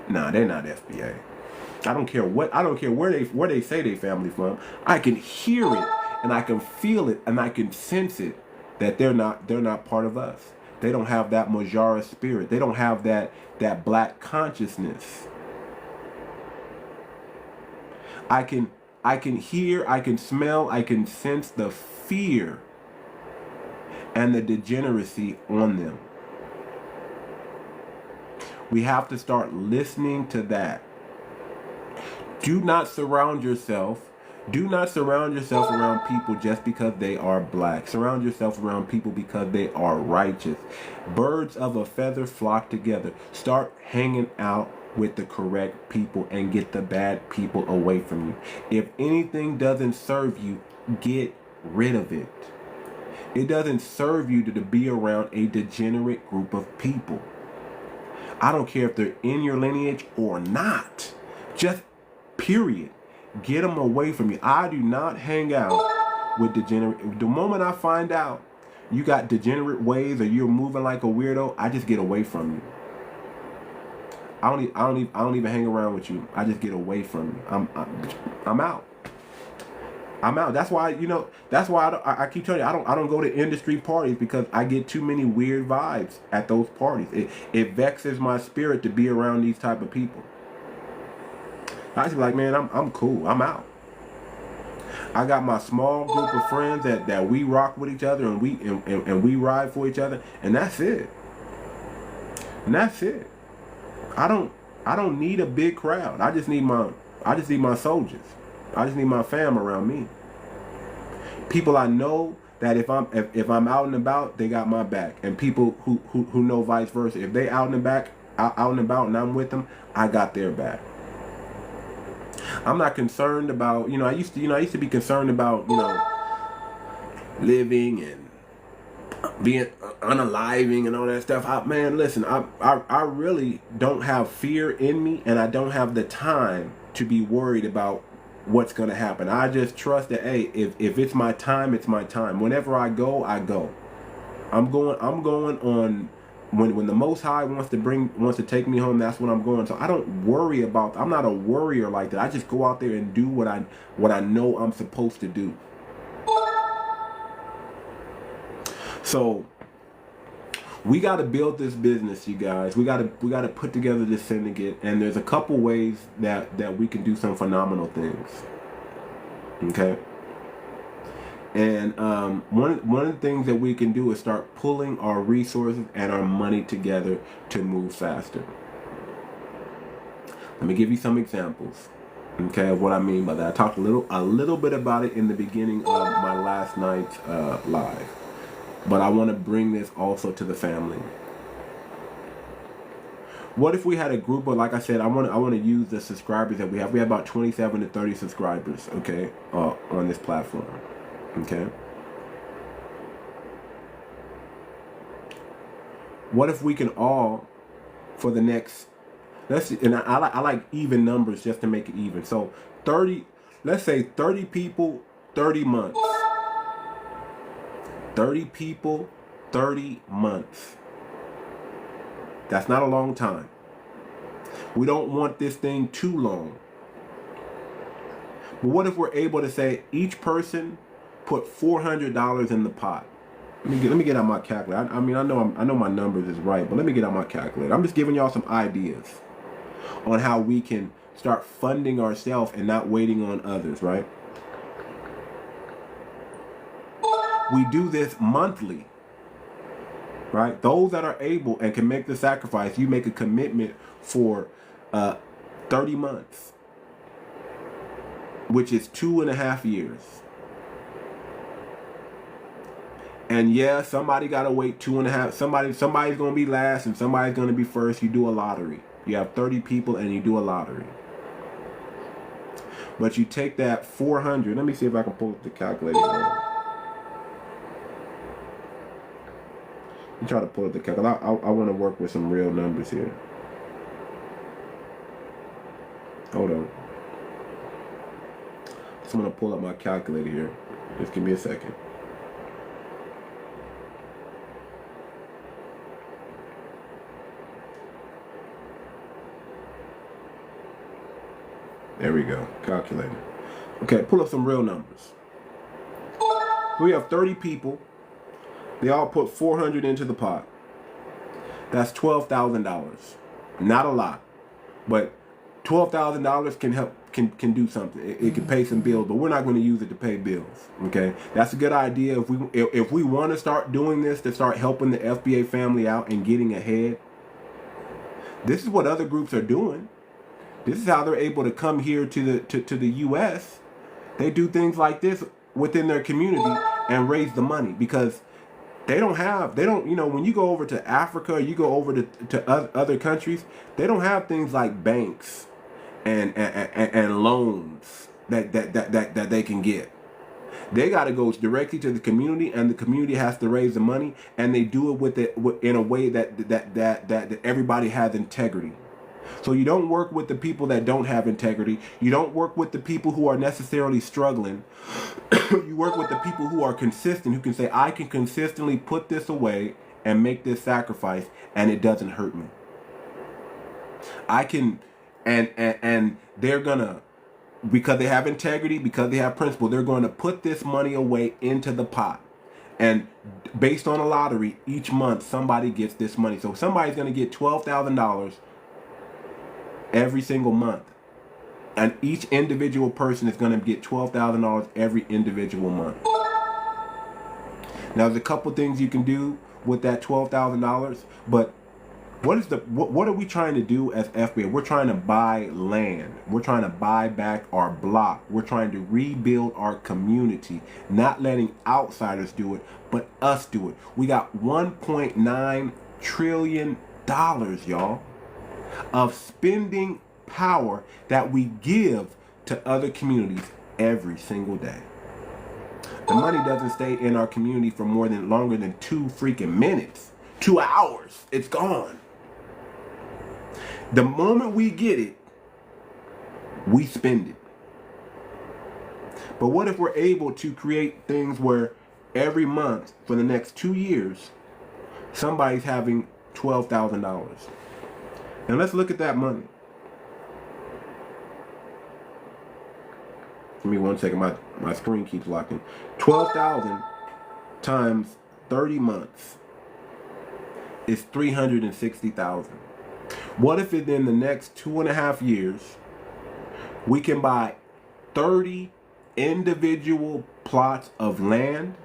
Nah, they're not FBA. I don't care where they say they family from. I can hear it, and I can feel it, and I can sense it that they're not part of us. They don't have that 𝗤𝗓𝗄 spirit. They don't have that black consciousness. I can hear, I can smell, I can sense the fear and the degeneracy on them. We have to start listening to that. Do not surround yourself around people just because they are black. Surround yourself around people because they are righteous. Birds of a feather flock together. Start hanging out with the correct people and get the bad people away from you. If anything doesn't serve you, get rid of it. It doesn't serve you to be around a degenerate group of people. I don't care if they're in your lineage or not. Just period. Get them away from you. I do not hang out with degenerate. The moment I find out you got degenerate ways or you're moving like a weirdo, I just get away from you. I don't even hang around with you. I just get away from you. I'm out. I'm out. That's why, I keep telling you, I don't go to industry parties because I get too many weird vibes at those parties. It vexes my spirit to be around these type of people. I just be like, man, I'm cool. I'm out. I got my small group of friends that we rock with each other and we ride for each other, and that's it. And that's it. I don't need a big crowd. I just need my soldiers. I just need my fam around me. People I know that if I'm out and about, they got my back. And people who know vice versa. If they out and about and I'm with them, I got their back. I'm not concerned about, I used to be concerned about, living and being unaliving and all that stuff. Man, listen, I really don't have fear in me, and I don't have the time to be worried about what's going to happen. I just trust that, hey, if it's my time, it's my time. Whenever I go, I go. I'm going on when the Most High wants to take me home. That's when I'm going. So I don't worry about. I'm not a worrier like that. I just go out there and do what I know I'm supposed to do. So we got to build this business, you guys. We got to put together this syndicate, and there's a couple ways that we can do some phenomenal things. Okay. And one of the things that we can do is start pulling our resources and our money together to move faster. Let me give you some examples, okay, of what I mean by that. I talked a little bit about it in the beginning of my last night's live, but I want to bring this also to the family. What if we had a group of, like I said, I want to use the subscribers that we have. We have about 27 to 30 subscribers, okay, on this platform. Okay. What if we can all, for the next, let's see, and I like even numbers just to make it even. So 30, let's say 30 people, 30 months. 30 people, 30 months. That's not a long time. We don't want this thing too long. But what if we're able to say each person put $400 in the pot? Let me get out my calculator. I know my numbers is right, but let me get out my calculator. I'm just giving y'all some ideas on how we can start funding ourselves and not waiting on others, right? We do this monthly, right? Those that are able and can make the sacrifice, you make a commitment for 30 months. which is 2.5 years. And yeah, somebody gotta wait 2.5. Somebody's gonna be last and somebody's gonna be first. You do a lottery. You have 30 people and you do a lottery. But you take that 400. Let me see if I can pull up the calculator. Let me try to pull up the calculator. I want to work with some real numbers here. Hold on. Just want to pull up my calculator here. Just give me a second. There we go. Calculator. Okay, pull up some real numbers. We have 30 people. They all put 400 into the pot. That's $12,000. Not a lot, but $12,000 can help. Can do something. It can pay some bills, but we're not going to use it to pay bills. Okay, that's a good idea. If we want to start doing this to start helping the FBA family out and getting ahead, this is what other groups are doing. This is how they're able to come here to the U.S. They do things like this within their community and raise the money because they don't, you know, when you go over to Africa or you go over to other countries, they don't have things like banks and loans that they can get. They got to go directly to the community, and the community has to raise the money, and they do it in a way that everybody has integrity. So you don't work with the people that don't have integrity. You don't work with the people who are necessarily struggling. You work with the people who are consistent, who can say, I can consistently put this away and make this sacrifice, and it doesn't hurt me. I can, and they're gonna, because they have integrity, because they have principle, they're going to put this money away into the pot. And based on a lottery, each month somebody gets this money. So somebody's going to get $12,000 every single month, and each individual person is going to get $12,000 every individual month. Now, there's a couple things you can do with that $12,000, but what are we trying to do as FBA? We're trying to buy land. We're trying to buy back our block. We're trying to rebuild our community, not letting outsiders do it, but us do it. We got $1.9 trillion, y'all, of spending power that we give to other communities every single day. The money doesn't stay in our community for longer than 2 freaking minutes, 2 hours. It's gone. The moment we get it, we spend it. But what if we're able to create things where every month for the next 2 years, somebody's having $12,000? And let's look at that money. Give me 1 second. My screen keeps locking. 12,000 times 30 months is 360,000. What if in the next 2.5 years we can buy 30 individual plots of land?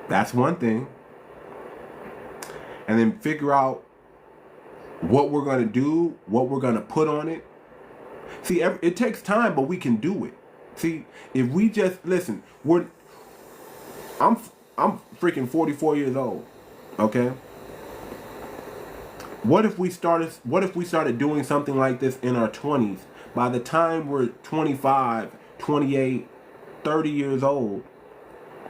That's one thing. And then figure out what we're going to do, what we're going to put on it. See, it takes time, but we can do it. See, if we just listen, I'm freaking 44 years old. Okay? What if we started doing something like this in our 20s? By the time we're 25, 28, 30 years old,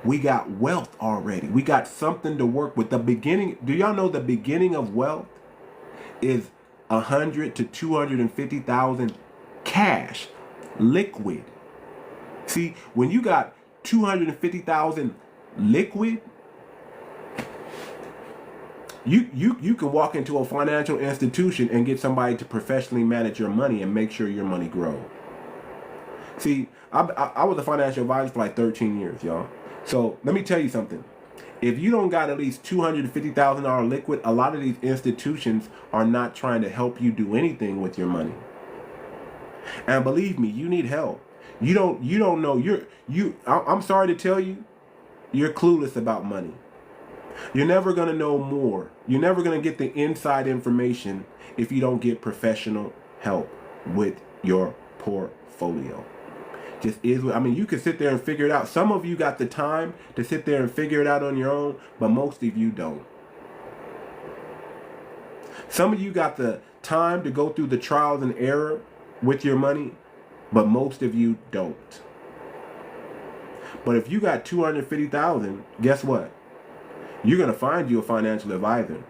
we got wealth already. We got something to work with. The beginning, do y'all know the beginning of wealth is 100 to 250,000 cash, liquid. See, when you got 250,000 liquid, you can walk into a financial institution and get somebody to professionally manage your money and make sure your money grows. See, I was a financial advisor for like 13 years, y'all. So let me tell you something. If you don't got at least $250,000 liquid, a lot of these institutions are not trying to help you do anything with your money. And believe me, you need help. You don't know. I'm sorry to tell you, you're clueless about money. You're never going to know more. You're never going to get the inside information if you don't get professional help with your portfolio. Just is what I mean. You can sit there and figure it out. Some of you got the time to sit there and figure it out on your own, but most of you don't. Some of you got the time to go through the trials and error with your money, but most of you don't. But if you got $250,000, guess what? You're gonna find you a financial advisor.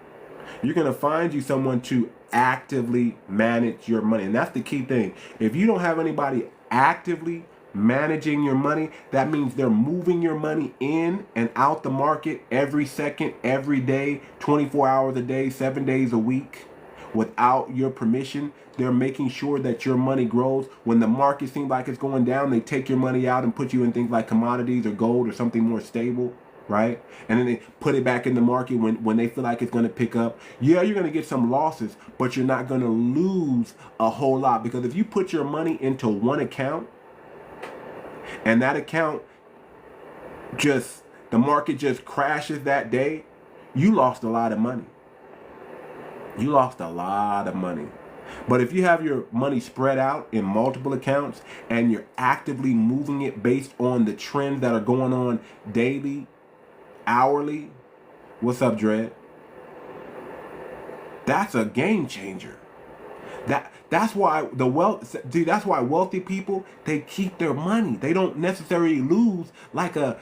You're gonna find you someone to actively manage your money, and that's the key thing. If you don't have anybody actively managing your money, that means they're moving your money in and out the market every second, every day, 24 hours a day, 7 days a week, without your permission. They're making sure that your money grows. When the market seems like it's going down, they take your money out and put you in things like commodities or gold or something more stable, right? And then they put it back in the market when they feel like it's going to pick up. Yeah, you're going to get some losses, but you're not going to lose a whole lot, because if you put your money into one account and that account the market just crashes that day, you lost a lot of money. You lost a lot of money. But if you have your money spread out in multiple accounts and you're actively moving it based on the trends that are going on daily, hourly, what's up, Dread? That's a game changer. That's why that's why wealthy people, they keep their money. They don't necessarily lose like a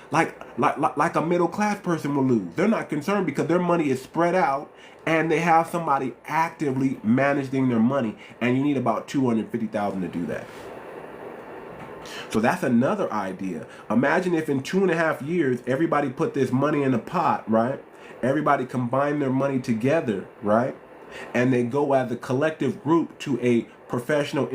middle class person will lose. They're not concerned because their money is spread out and they have somebody actively managing their money, and you need about $250,000 to do that. So that's another idea. Imagine if in 2.5 years everybody put this money in a pot, right? Everybody combine their money together, right? And they go as a collective group to a professional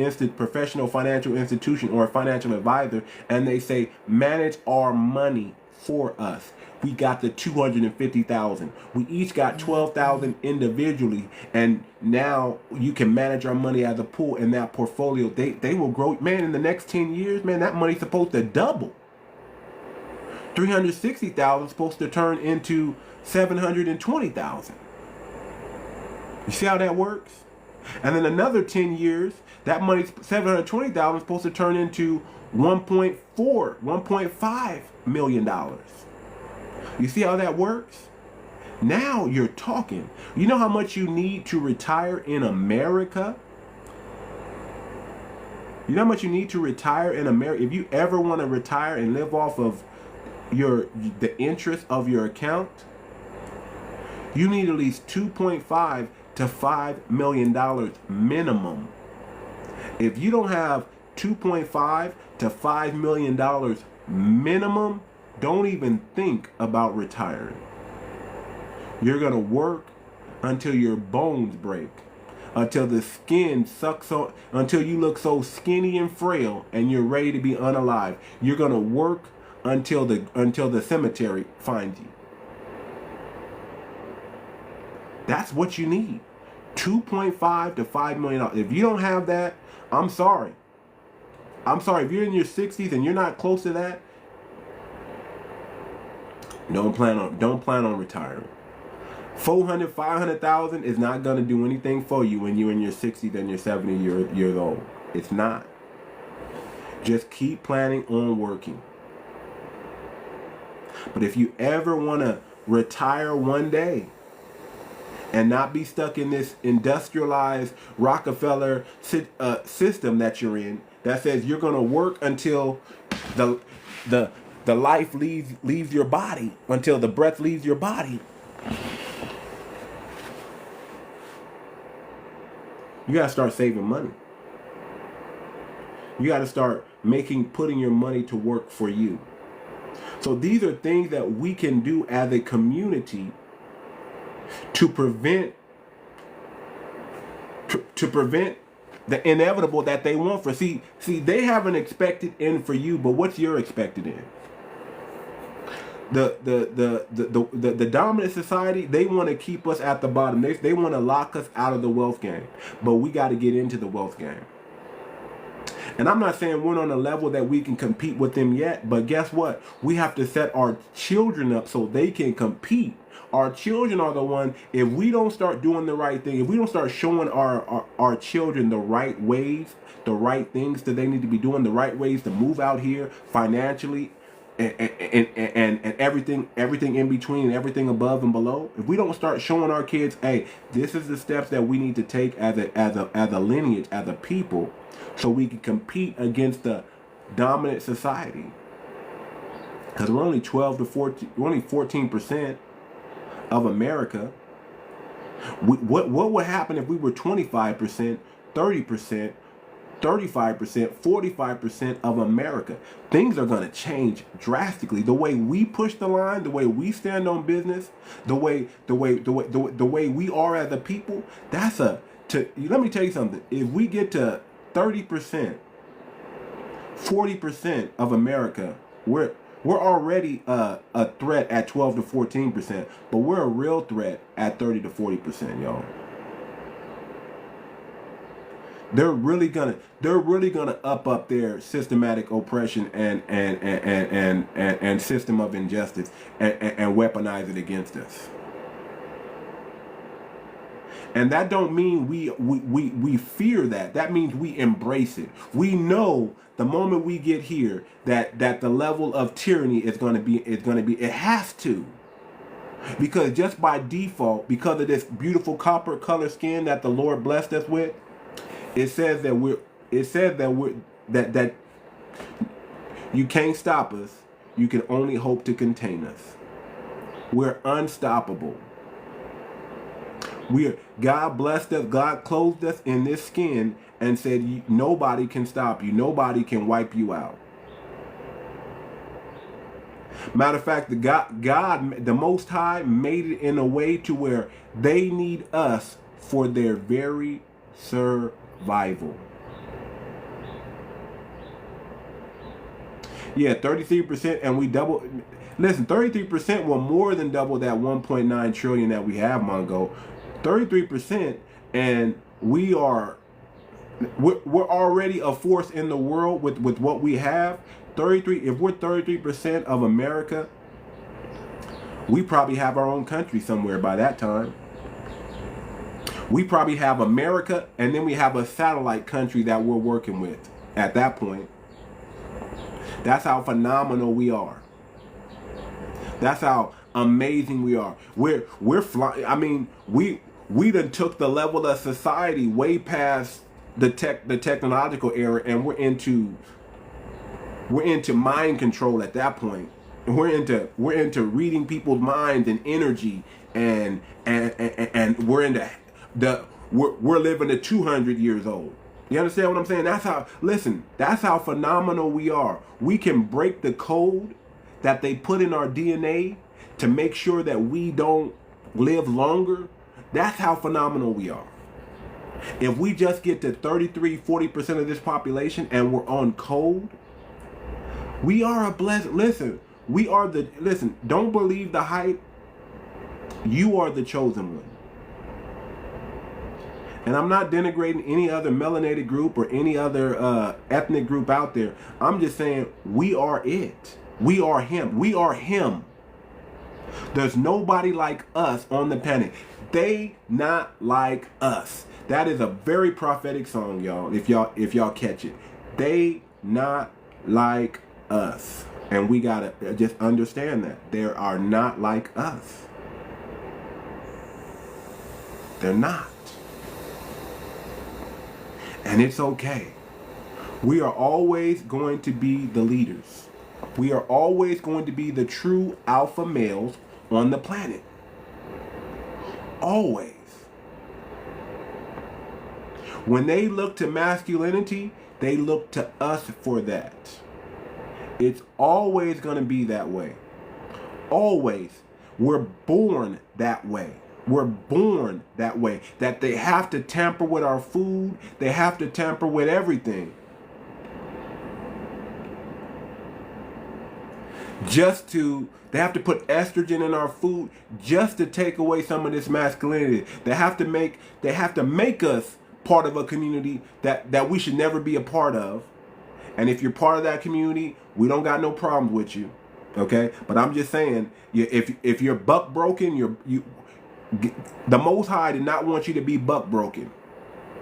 financial institution or a financial advisor, and they say, manage our money for us. We got the $250,000. We each got $12,000 individually, and now you can manage our money as a pool in that portfolio. They will grow, man. In the next 10 years, man, that money's supposed to double. $360,000 supposed to turn into $720,000. You see how that works? And then another 10 years, that money, $720,000, supposed to turn into $1.5 million. You see how that works? Now you're talking. You know how much you need to retire in America? You know how much you need to retire in America? If you ever want to retire and live off of the interest of your account, you need at least $2.5 to $5 million minimum. If you don't have $2.5 to $5 million minimum, don't even think about retiring. You're going to work until your bones break, until the skin sucks on, until you look so skinny and frail and you're ready to be unalive. You're going to work until the cemetery finds you. That's what you need. $2.5 to $5 million. If you don't have that, I'm sorry. I'm sorry. If you're in your 60s and you're not close to that, don't plan on retiring. $400,000, $500,000 is not gonna do anything for you when you're in your 60s and you're 70 years old. It's not. Just keep planning on working. But if you ever wanna retire one day and not be stuck in this industrialized Rockefeller system that you're in, that says you're gonna work until the life leaves your body, until the breath leaves your body. You gotta start saving money. You gotta start putting your money to work for you. So these are things that we can do as a community to prevent the inevitable that they want for. See, they have an expected end for you, but what's your expected end? The dominant society, they want to keep us at the bottom. They want to lock us out of the wealth game. But we got to get into the wealth game. And I'm not saying we're on a level that we can compete with them yet, but guess what? We have to set our children up so they can compete. Our children are the one, if we don't start doing the right thing, if we don't start showing our children the right ways, the right things that they need to be doing, the right ways to move out here financially, and everything in between and everything above and below, if we don't start showing our kids, hey, this is the steps that we need to take as a lineage, as a people, so we can compete against the dominant society. Because we're only 14% of America. What would happen if we were 25%, 30%, 35%, 45% of America? Things are going to change drastically. The way we push the line, the way we stand on business, the way we are as a people. Let me tell you something. If we get to 30%, 40% of America, we're already a threat at 12 to 14%, but we're a real threat at 30 to 40%, y'all. They're really gonna up their systematic oppression and system of injustice and weaponize it against us. And that don't mean we fear that. That means we embrace it. We know the moment we get here that the level of tyranny is gonna be it has to. Because just by default, because of this beautiful copper color skin that the Lord blessed us with, it says that you can't stop us. You can only hope to contain us. We're unstoppable. God blessed us. God clothed us in this skin and said, nobody can stop you. Nobody can wipe you out. Matter of fact, God, the Most High, made it in a way to where they need us for their very survival. Yeah, 33%, and we double. Listen, 33% will more than double that 1.9 trillion that we have, Mongo. 33%, and we're already a force in the world with what we have. 33. If we're 33% of America, we probably have our own country somewhere by that time. We probably have America, and then we have a satellite country that we're working with at that point. That's how phenomenal we are. That's how amazing we are. We're flying. I mean, we done took the level of society way past the technological era, and we're into mind control at that point. We're into reading people's minds and energy, and we're into we're living to 200 years old. You understand what I'm saying? That's how phenomenal we are. We can break the code that they put in our DNA to make sure that we don't live longer. That's how phenomenal we are. If we just get to 33-40% of this population and we're on code, we are a blessing. Listen, don't believe the hype. You are the chosen one. And I'm not denigrating any other melanated group or any other ethnic group out there. I'm just saying we are it. We are him. We are him. There's nobody like us on the planet. They not like us. That is a very prophetic song, y'all. If y'all catch it. They not like us. And we gotta just understand that. They are not like us. They're not. And it's okay. We are always going to be the leaders. We are always going to be the true alpha males on the planet. Always. When they look to masculinity, they look to us for that. It's always going to be that way. Always. We're born that way. We're born that way. That they have to tamper with our food. They have to tamper with everything. They have to put estrogen in our food just to take away some of this masculinity. They have to make us part of a community that we should never be a part of. And if you're part of that community, we don't got no problems with you. Okay? But I'm just saying, if you're buck broken, the Most High did not want you to be buck broken.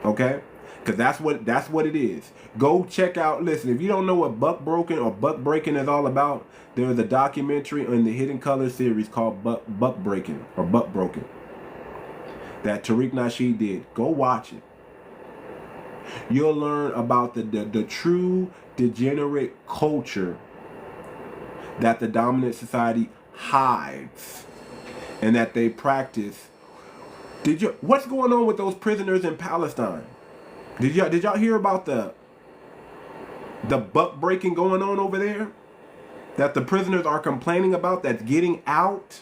Okay? Because that's what it is. Go check out, listen, if you don't know what buck broken or buck breaking is all about, there's a documentary in the Hidden Color series called Buck Breaking or Buck Broken that 𝗤𝗏𝗏𝗁 did. Go watch it. You'll learn about the true degenerate culture that the dominant society hides and that they practice. What's going on with those prisoners in Palestine? Did y'all hear about the buck breaking going on over there? That the prisoners are complaining about that's getting out?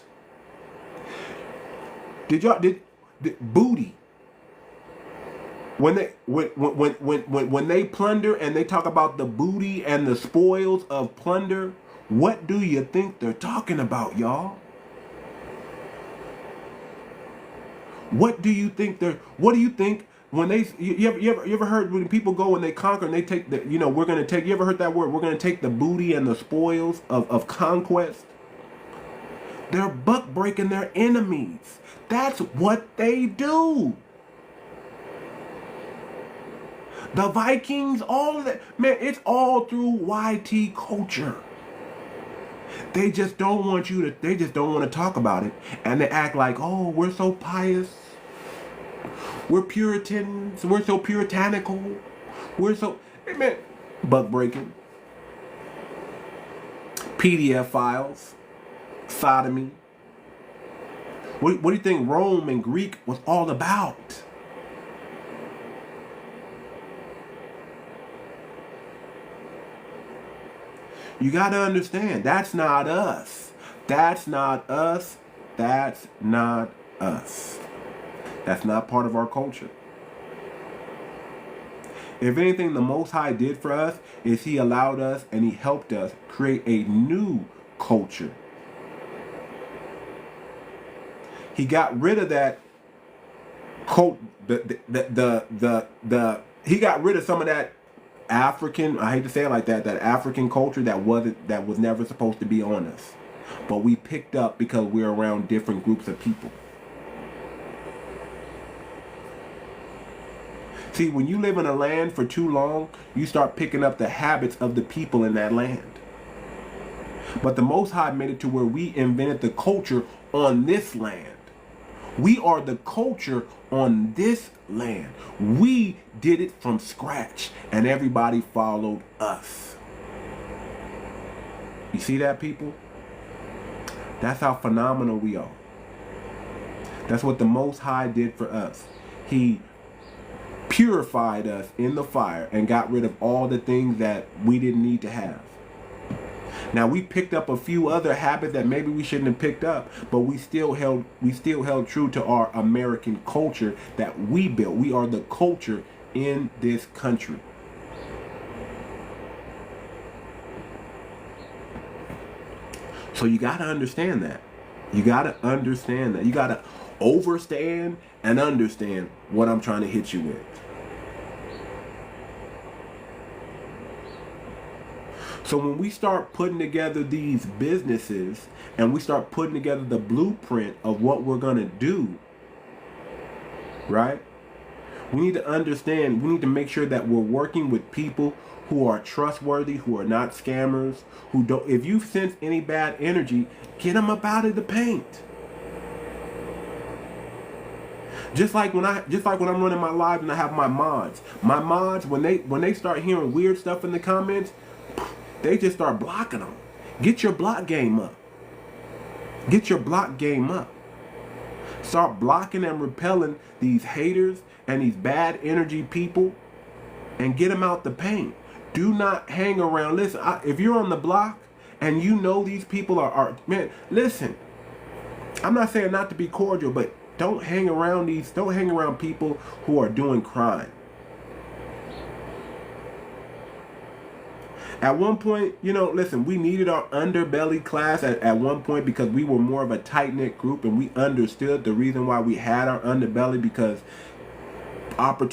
Did booty? When they plunder and they talk about the booty and the spoils of plunder, what do you think they're talking about, y'all? What do you think when they you ever heard when people go and they conquer and they take the, you ever heard that word, we're gonna take the booty and the spoils of conquest? They're buck breaking their enemies. That's what they do. The Vikings, all of that, man, it's all through YT culture. They just don't want to talk about it. And they act like, oh, we're so pious. We're Puritans. We're so puritanical. We're so, man, buck breaking. PDF files. Sodomy. What do you think Rome and Greek was all about? You got to understand, that's not us. That's not us. That's not us. That's not part of our culture. If anything, the Most High did for us is he allowed us and he helped us create a new culture. He got rid of that he got rid of some of that African, I hate to say it like that African culture that was never supposed to be on us. But we picked up because we're around different groups of people. See, when you live in a land for too long, you start picking up the habits of the people in that land. But the Most High made it to where we invented the culture on this land. We are the culture on this land. We did it from scratch, and everybody followed us. You see that, people? That's how phenomenal we are. That's what the Most High did for us. He purified us in the fire and got rid of all the things that we didn't need to have. Now, we picked up a few other habits that maybe we shouldn't have picked up, but we still held true to our American culture that we built. We are the culture in this country. So you got to understand that. You got to understand that. You got to overstand and understand what I'm trying to hit you with. So when we start putting together these businesses and we start putting together the blueprint of what we're going to do, right? We need to understand, we need to make sure that we're working with people who are trustworthy, who are not scammers, who don't, if you sense any bad energy, get them up out of the paint. Just like when I'm running my live and I have my mods. My mods, when they start hearing weird stuff in the comments, they just start blocking them. Get your block game up. Get your block game up. Start blocking and repelling these haters and these bad energy people and get them out the paint. Do not hang around. Listen, if you're on the block and you know these people are man, listen. I'm not saying not to be cordial, but don't hang around people who are doing crime. At one point, listen, we needed our underbelly class at one point because we were more of a tight-knit group and we understood the reason why we had our underbelly, because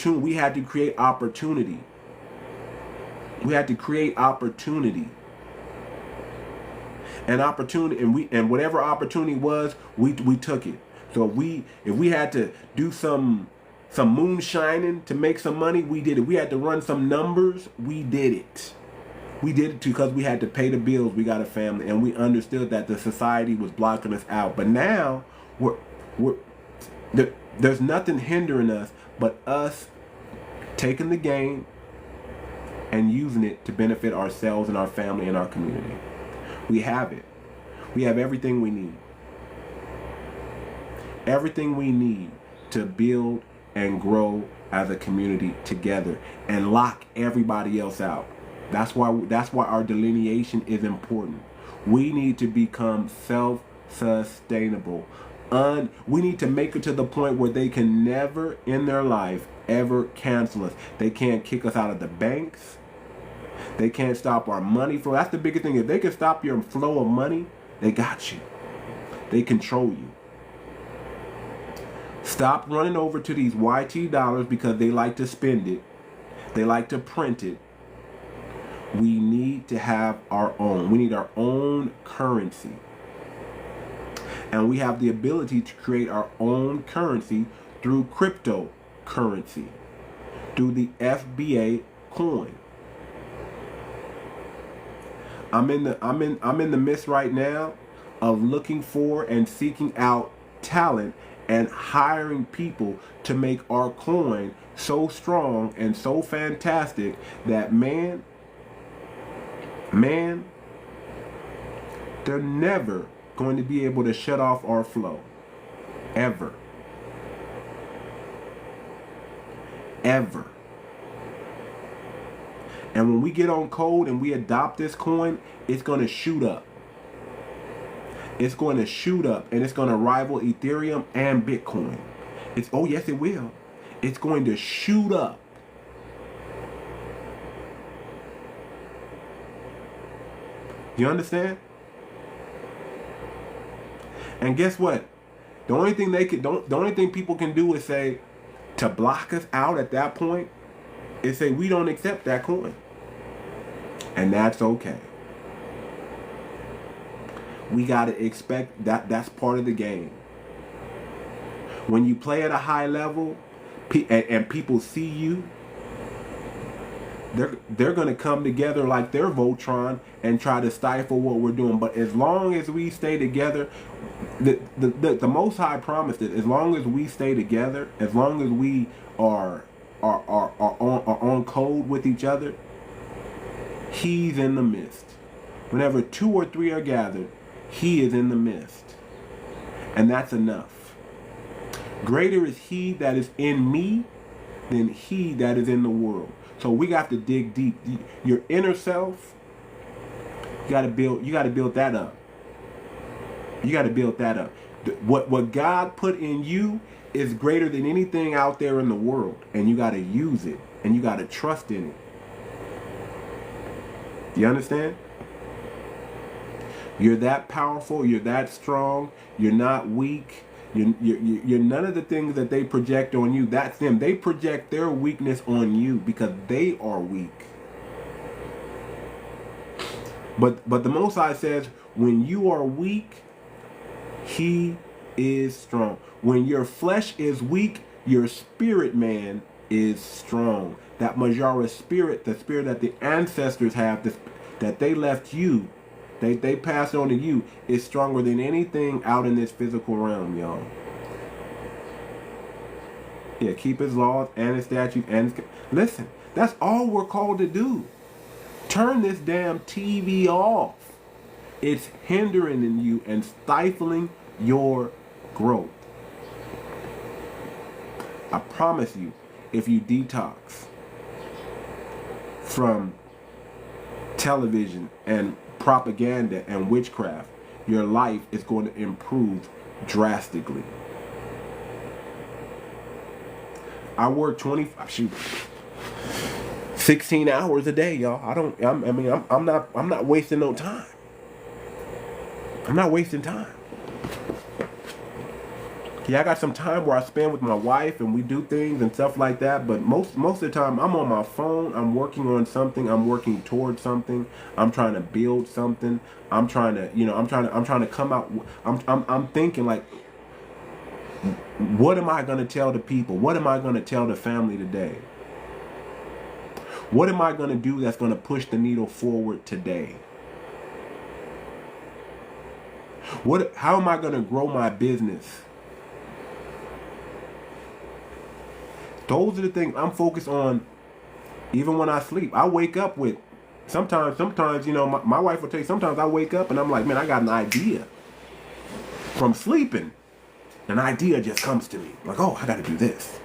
we had to create opportunity. We had to create opportunity. And opportunity, and whatever opportunity was, we took it. So if we had to do some moonshining to make some money, we did it. We had to run some numbers, we did it. We did it too because we had to pay the bills. We got a family, and we understood that the society was blocking us out. But now there's nothing hindering us but us taking the game and using it to benefit ourselves and our family and our community. We have it. We have everything we need. Everything we need to build and grow as a community together and lock everybody else out. That's why our delineation is important. We need to become self-sustainable. We need to make it to the point where they can never in their life ever cancel us. They can't kick us out of the banks. They can't stop our money flow. That's the biggest thing. If they can stop your flow of money, they got you. They control you. Stop running over to these YT dollars because they like to spend it. They like to print it. We need to have our own. We need our own currency. And we have the ability to create our own currency through cryptocurrency, through the FBA coin. I'm in the midst right now of looking for and seeking out talent and hiring people to make our coin so strong and so fantastic that man, they're never going to be able to shut off our flow. Ever. Ever. And when we get on code and we adopt this coin, it's going to shoot up. It's going to shoot up, and it's going to rival Ethereum and Bitcoin. Oh yes, it will. It's going to shoot up. You understand? And guess what? The only thing the only thing people can do is say, to block us out at that point, is say we don't accept that coin. And that's okay. We got to expect that. That's part of the game. When you play at a high level and people see you, they're going to come together like their Voltron and try to stifle what we're doing. But as long as we stay together, the Most High promised it. As long as we stay together, as long as we are on code with each other, He's in the midst. Whenever 2 or 3 are gathered, He is in the midst. And that's enough. Greater is He that is in me than he that is in the world. So we got to dig deep. Your inner self, you got to build that up. You got to build that up. What God put in you is greater than anything out there in the world, and you got to use it, and you got to trust in it. You understand? You're that powerful. You're that strong. You're not weak. You're none of the things that they project on you. That's them. They project their weakness on you because they are weak. But the Most High says, when you are weak, He is strong. When your flesh is weak, your spirit man is strong. That Majara spirit, the spirit that the ancestors have, that they left you, they passed on to you, is stronger than anything out in this physical realm, y'all. Yeah, keep His laws and His statutes and listen, that's all we're called to do. Turn this damn TV off. It's hindering in you and stifling your growth. I promise you, if you detox from television and propaganda and witchcraft, your life is going to improve drastically. I work 16 hours a day, y'all. I'm not wasting no time. I'm not wasting time. Yeah, I got some time where I spend with my wife and we do things and stuff like that, but most of the time I'm on my phone, I'm working on something, I'm working towards something, I'm trying to build something, I'm trying to, I'm trying to come out, I'm thinking like, what am I going to tell the people? What am I going to tell the family today? What am I going to do that's going to push the needle forward today? How am I going to grow my business? Those are the things I'm focused on. Even when I sleep, I wake up with, sometimes, my wife will tell you, sometimes I wake up and I'm like, man, I got an idea. From sleeping, an idea just comes to me. Like, oh, I got to do this.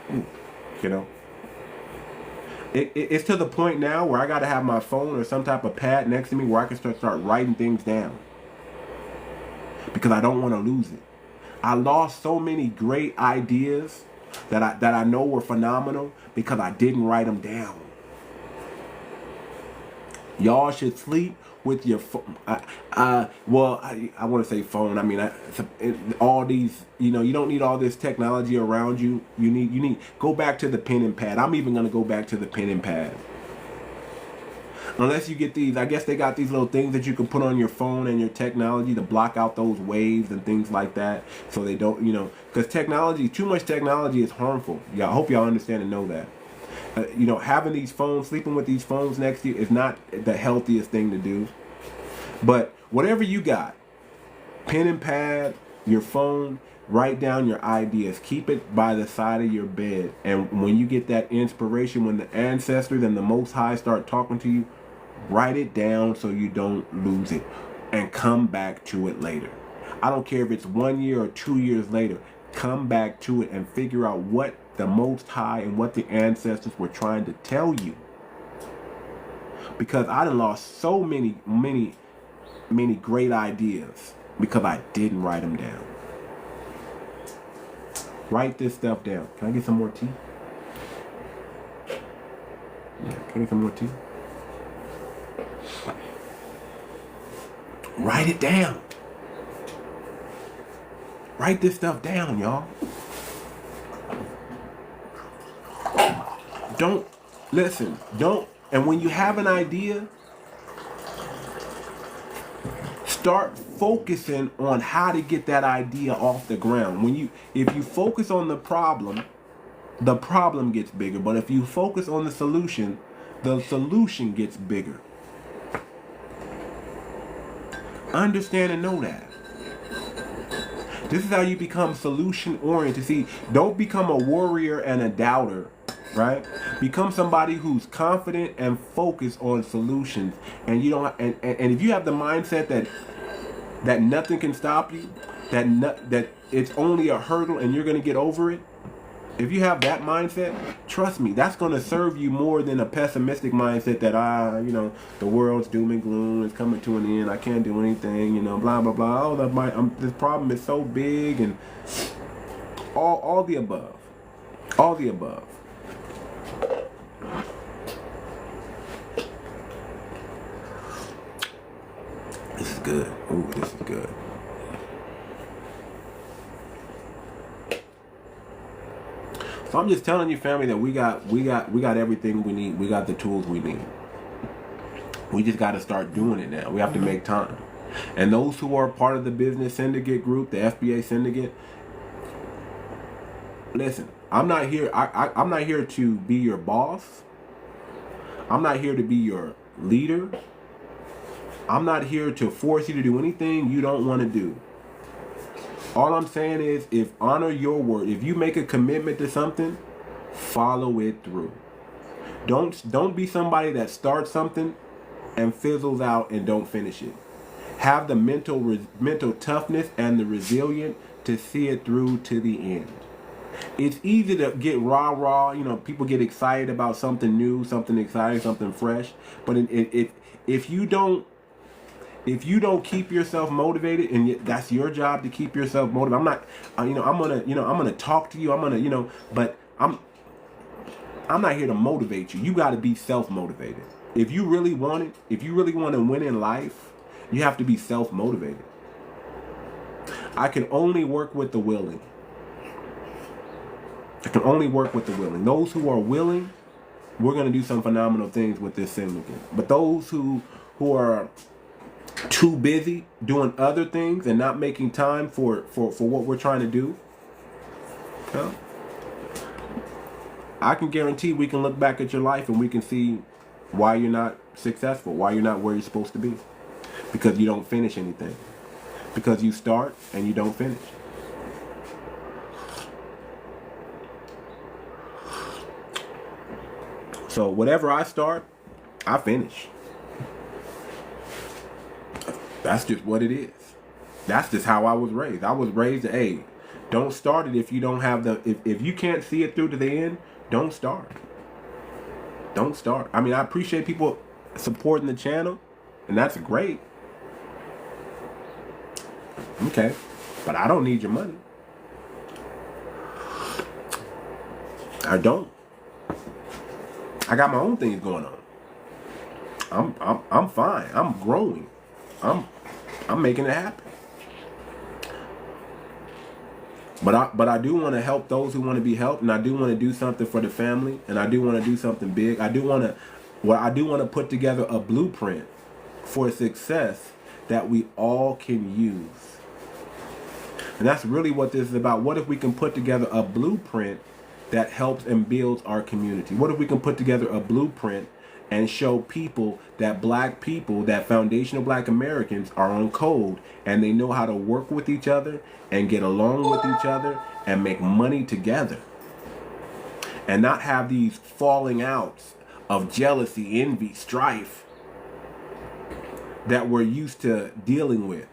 It's to the point now where I got to have my phone or some type of pad next to me where I can start writing things down. Because I don't want to lose it. I lost so many great ideas that I know were phenomenal because I didn't write them down. Y'all should sleep with your phone. I want to say phone. I mean, all these, you don't need all this technology around you. You need go back to the pen and pad. I'm even gonna go back to the pen and pad. Unless you get these, I guess they got these little things that you can put on your phone and your technology to block out those waves and things like that. So they don't, because too much technology is harmful. Yeah, I hope y'all understand and know that. Having these phones, sleeping with these phones next to you is not the healthiest thing to do. But whatever you got, pen and pad, your phone, write down your ideas. Keep it by the side of your bed. And when you get that inspiration, when the ancestors and the Most High start talking to you, write it down so you don't lose it. And come back to it later. I don't care if it's 1 year or 2 years later. Come back to it and figure out what the Most High and what the ancestors were trying to tell you. Because I done lost so many great ideas because I didn't write them down. Write this stuff down. Can I get some more tea? Yeah, can I get some more tea? Write it down. Write this stuff down, y'all. And when you have an idea, start focusing on how to get that idea off the ground. If you focus on the problem gets bigger. But if you focus on the solution gets bigger. Understand and know that. This is how you become solution oriented. See, don't become a warrior and a doubter, right? Become somebody who's confident and focused on solutions. And you don't. And if you have the mindset that nothing can stop you, that it's only a hurdle and you're gonna get over it. If you have that mindset, trust me, that's gonna serve you more than a pessimistic mindset that the world's doom and gloom is coming to an end. I can't do anything, blah blah blah. Oh, this problem is so big, and all the above, all the above. This is good. Ooh, this is good. So I'm just telling you, family, that we got everything we need. We got the tools we need. We just got to start doing it now. We have to make time. And those who are part of the business syndicate group, the FBA syndicate, listen, I'm not here. I'm not here to be your boss. I'm not here to be your leader. I'm not here to force you to do anything you don't want to do. All I'm saying is, honor your word. If you make a commitment to something, follow it through. Don't be somebody that starts something and fizzles out and don't finish it. Have the mental toughness and the resilience to see it through to the end. It's easy to get rah-rah. People get excited about something new, something exciting, something fresh. But if you don't keep yourself motivated, and that's your job to keep yourself motivated. I'm gonna talk to you. But I'm not here to motivate you. You got to be self-motivated. If you really want it, if you really want to win in life, you have to be self-motivated. I can only work with the willing. It can only work with the willing. Those who are willing, we're going to do some phenomenal things with this syndicate. But those who are too busy doing other things and not making time for what we're trying to do, well, I can guarantee we can look back at your life and we can see why you're not successful, why you're not where you're supposed to be. Because you don't finish anything. Because you start and you don't finish. So whatever I start, I finish. That's just what it is. That's just how I was raised. I was raised, hey, don't start it if you don't have if you can't see it through to the end, don't start. Don't start. I mean, I appreciate people supporting the channel, and that's great. Okay, but I don't need your money. I don't. I got my own things going on. I'm fine. I'm growing. I'm making it happen. But I do want to help those who want to be helped, and I do want to do something for the family, and I do want to do something big. I do want to put together a blueprint for success that we all can use. And that's really what this is about. What if we can put together a blueprint that helps and builds our community? What if we can put together a blueprint and show people, that foundational black Americans are on code and they know how to work with each other and get along with each other and make money together, and not have these falling outs of jealousy, envy, strife that we're used to dealing with.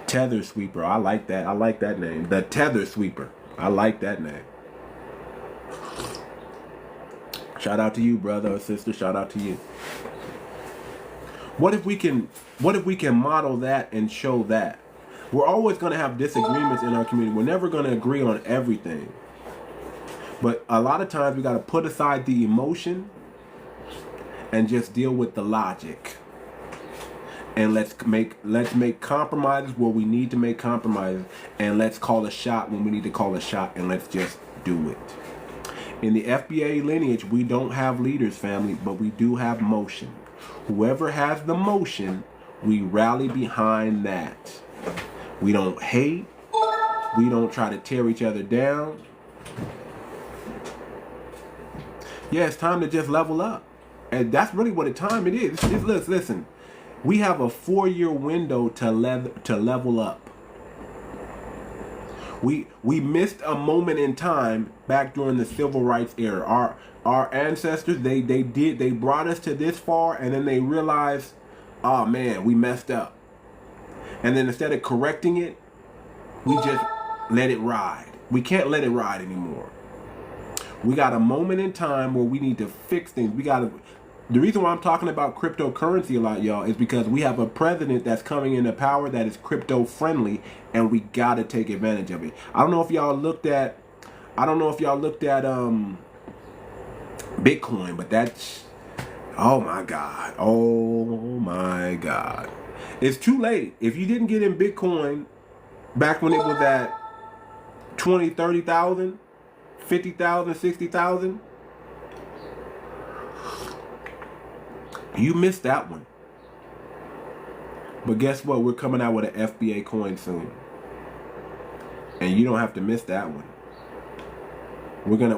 Tether Sweeper, I like that. I like that name. The Tether Sweeper, I like that name. Shout out to you, brother or sister. Shout out to you. What if we can model that and show that? We're always going to have disagreements in our community. We're never going to agree on everything. But a lot of times we got to put aside the emotion and just deal with the logic. And let's make compromises where we need to make compromises, and let's call a shot when we need to call a shot, and let's just do it. In the FBA lineage, we don't have leaders, family, but we do have motion. Whoever has the motion, we rally behind that. We don't hate. We don't try to tear each other down. Yeah, it's time to just level up. And that's really what time it is. Listen, we have a 4-year window to level up. We missed a moment in time back during the civil rights era. Our ancestors, they brought us to this far, and then they realized, oh man, we messed up. And then instead of correcting it, we just let it ride. We can't let it ride anymore. We got a moment in time where we need to fix things. The reason why I'm talking about cryptocurrency a lot, y'all, is because we have a president that's coming into power that is crypto friendly, and we gotta take advantage of it. I don't know if y'all looked at Bitcoin, but that's, oh my God. It's too late. If you didn't get in Bitcoin back when it was at 20, 30,000, 50,000, 60,000, you missed that one. But guess what? We're coming out with an FBA coin soon. And you don't have to miss that one. We're gonna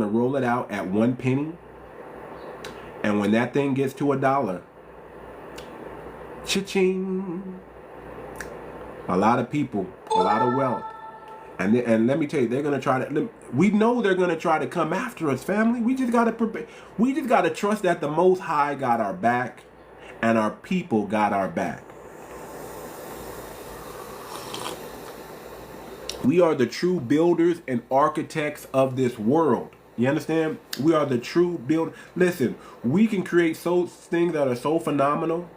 roll it out at 1 penny. And when that thing gets to $1, cha-ching. A lot of people, a lot of wealth. And let me tell you, they're gonna try to. We know they're gonna try to come after us, family. We just gotta prepare. We just gotta trust that the Most High got our back, and our people got our back. We are the true builders and architects of this world. You understand? We are the true builder. Listen, we can create things that are so phenomenal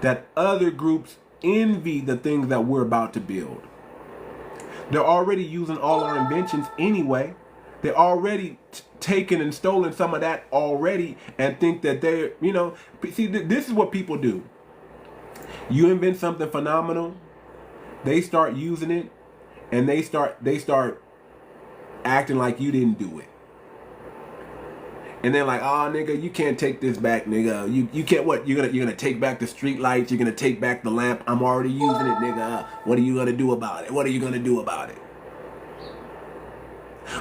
that other groups envy the things that we're about to build. They're already using all our inventions anyway. They're already taken and stolen some of that already, and think that they're, see, this is what people do. You invent something phenomenal, they start using it, and they start acting like you didn't do it. And they're like, oh, nigga, you can't take this back, nigga. You can't, what? You're gonna take back the street lights. You're gonna take back the lamp. I'm already using it, nigga. What are you gonna do about it? What are you gonna do about it?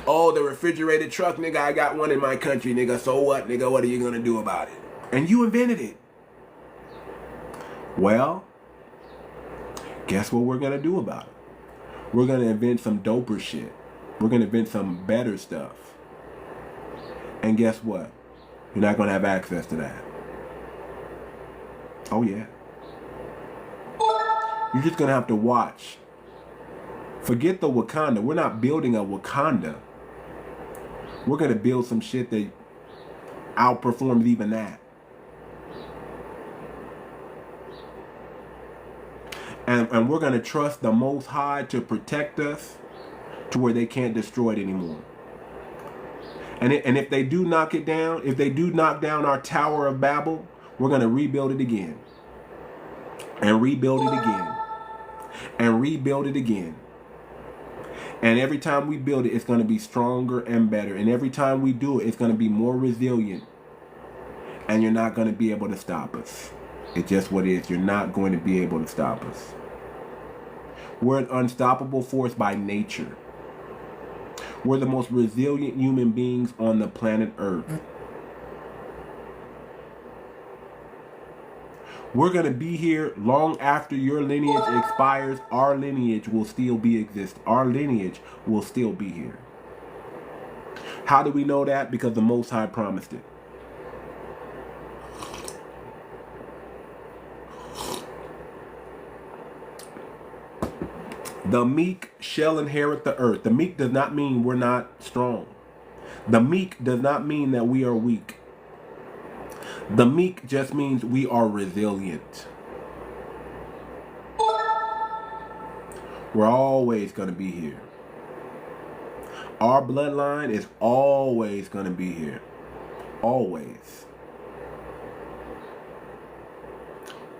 Oh, the refrigerated truck, nigga, I got one in my country, nigga. So what, nigga? What are you gonna do about it? And you invented it. Well, guess what we're gonna do about it? We're gonna invent some doper shit. We're gonna invent some better stuff. And guess what? You're not going to have access to that. Oh, yeah. You're just going to have to watch. Forget the Wakanda. We're not building a Wakanda. We're going to build some shit that outperforms even that. And we're going to trust the Most High to protect us to where they can't destroy it anymore. And if they do knock it down, if they do knock down our Tower of Babel, we're going to rebuild it again. And rebuild it again. And rebuild it again. And every time we build it, it's going to be stronger and better. And every time we do it, it's going to be more resilient. And you're not going to be able to stop us. It's just what it is. You're not going to be able to stop us. We're an unstoppable force by nature. We're the most resilient human beings on the planet Earth. We're going to be here long after your lineage expires. Our lineage will still be existing. Our lineage will still be here. How do we know that? Because the Most High promised it. The meek shall inherit the earth. The meek does not mean we're not strong. The meek does not mean that we are weak. The meek just means we are resilient. We're always going to be here. Our bloodline is always going to be here. Always.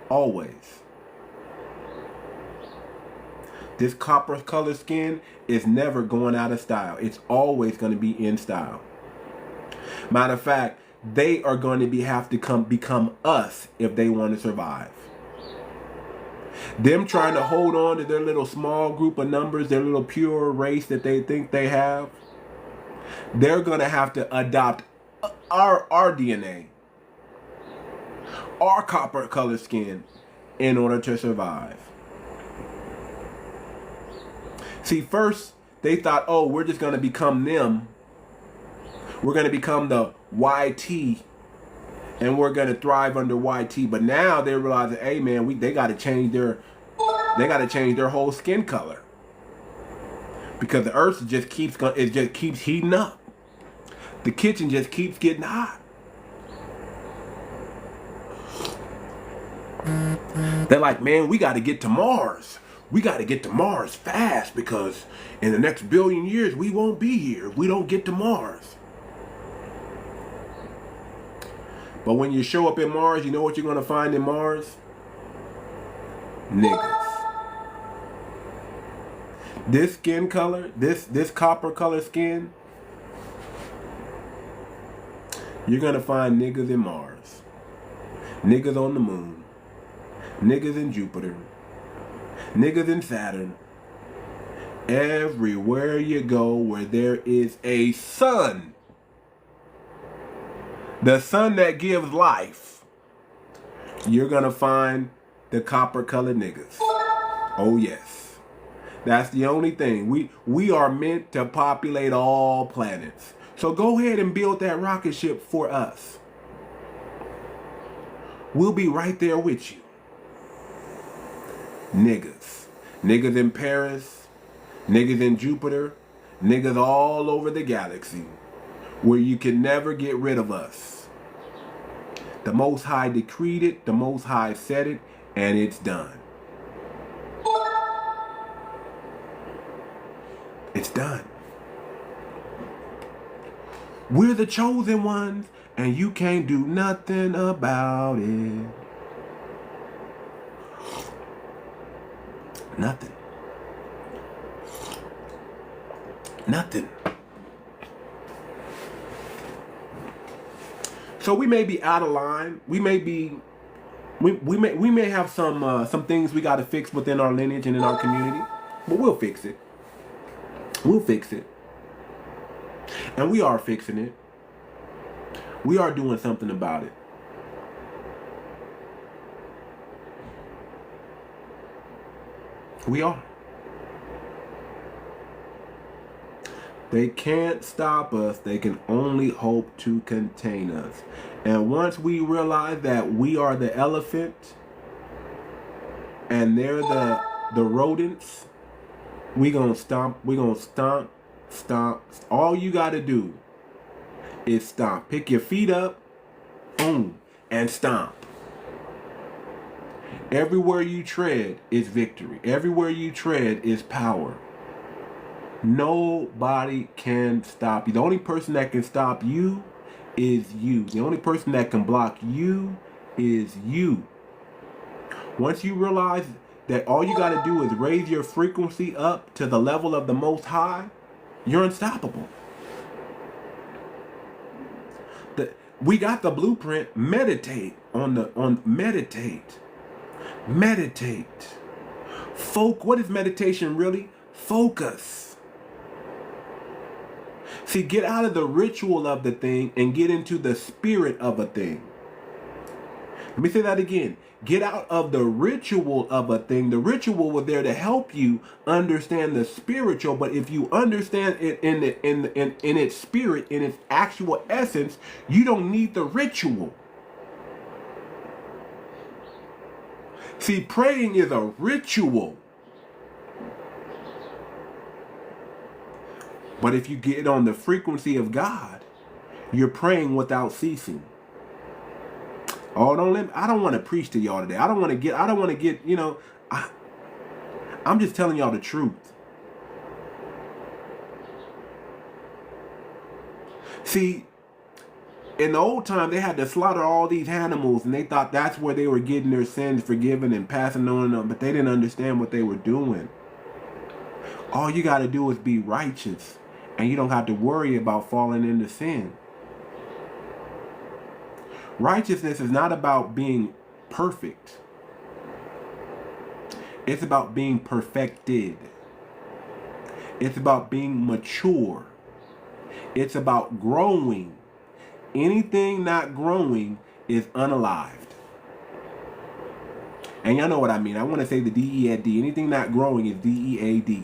Always. This copper color skin is never going out of style. It's always going to be in style. Matter of fact, they are going to have to become us if they want to survive. Them trying to hold on to their little small group of numbers, their little pure race that they think they have, they're going to have to adopt our DNA, our copper color skin, in order to survive. See, first, they thought, oh, we're just going to become them. We're going to become the YT, and we're going to thrive under YT. But now they realize that, hey, man, they got to change their whole skin color. Because the earth just keeps heating up. The kitchen just keeps getting hot. They're like, man, we got to get to Mars. We got to get to Mars fast because in the next billion years, we won't be here if we don't get to Mars. But when you show up in Mars, you know what you're going to find in Mars? Niggas. This skin color, this copper color skin, you're going to find niggas in Mars. Niggas on the moon. Niggas in Jupiter. Niggas in Saturn. Everywhere you go where there is a sun. The sun that gives life. You're going to find the copper colored niggas. Oh yes. That's the only thing. We are meant to populate all planets. So go ahead and build that rocket ship for us. We'll be right there with you. Niggas. Niggas in Paris. Niggas in Jupiter. Niggas all over the galaxy. Where you can never get rid of us. The Most High decreed it. The Most High said it. And it's done. It's done. We're the chosen ones. And you can't do nothing about it. Nothing. Nothing. So we may be out of line. We may be, we may have some things we got to fix within our lineage and in our community, but we'll fix it. We'll fix it, and we are fixing it. We are doing something about it. We are. They can't stop us. They can only hope to contain us. And once we realize that we are the elephant and they're the rodents, we gonna stomp. All you gotta do is stomp. Pick your feet up, boom, and stomp. Everywhere you tread is victory. Everywhere you tread is power. Nobody can stop you. The only person that can stop you is you. The only person that can block you is you. Once you realize that all you got to do is raise your frequency up to the level of the Most High, you're unstoppable. We got the blueprint. Meditate meditate. What is meditation really? Focus. See, get out of the ritual of the thing and get into the spirit of a thing. Let me say that again. Get out of the ritual of a thing. The ritual was there to help you understand the spiritual, but if you understand it in its spirit, in its actual essence, you don't need the ritual. See, praying is a ritual. But if you get on the frequency of God, you're praying without ceasing. Oh, I don't want to preach to y'all today. I don't want to get, I'm just telling y'all the truth. See, in the old time, they had to slaughter all these animals, and they thought that's where they were getting their sins forgiven and passing on them, but they didn't understand what they were doing. All you got to do is be righteous, and you don't have to worry about falling into sin. Righteousness is not about being perfect. It's about being perfected. It's about being mature. It's about growing. Anything not growing is unalived. And y'all know what I mean. I want to say the D-E-A-D. Anything not growing is D-E-A-D.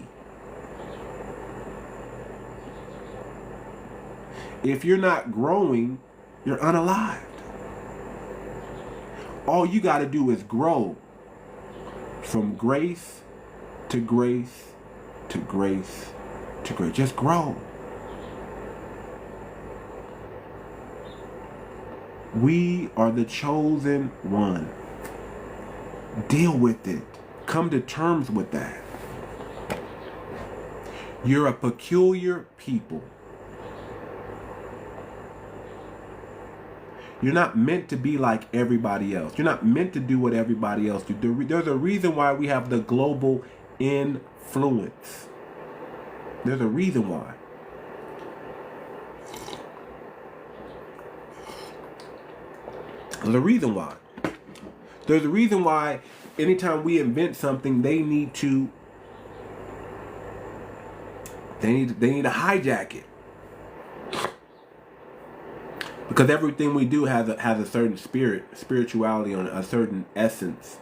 If you're not growing, you're unalived. All you got to do is grow from grace to grace to grace to grace. Just grow. We are the chosen one. Deal with it. Come to terms with that. You're a peculiar people. You're not meant to be like everybody else. You're not meant to do what everybody else do. There's a reason why we have the global influence. There's a reason why. There's a reason why. There's a reason why anytime we invent something, they need to hijack it. Because everything we do has a certain spirituality on it, a certain essence.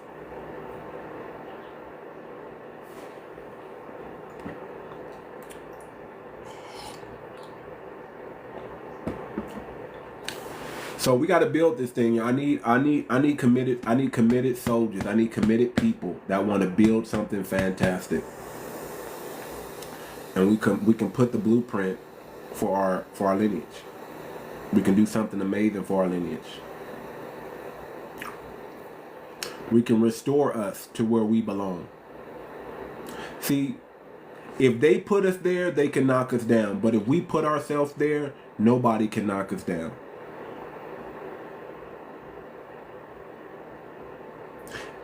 So we got to build this thing. I need committed soldiers. I need committed people that want to build something fantastic. And we can put the blueprint for our lineage. We can do something amazing for our lineage. We can restore us to where we belong. See, if they put us there, they can knock us down. But if we put ourselves there, nobody can knock us down.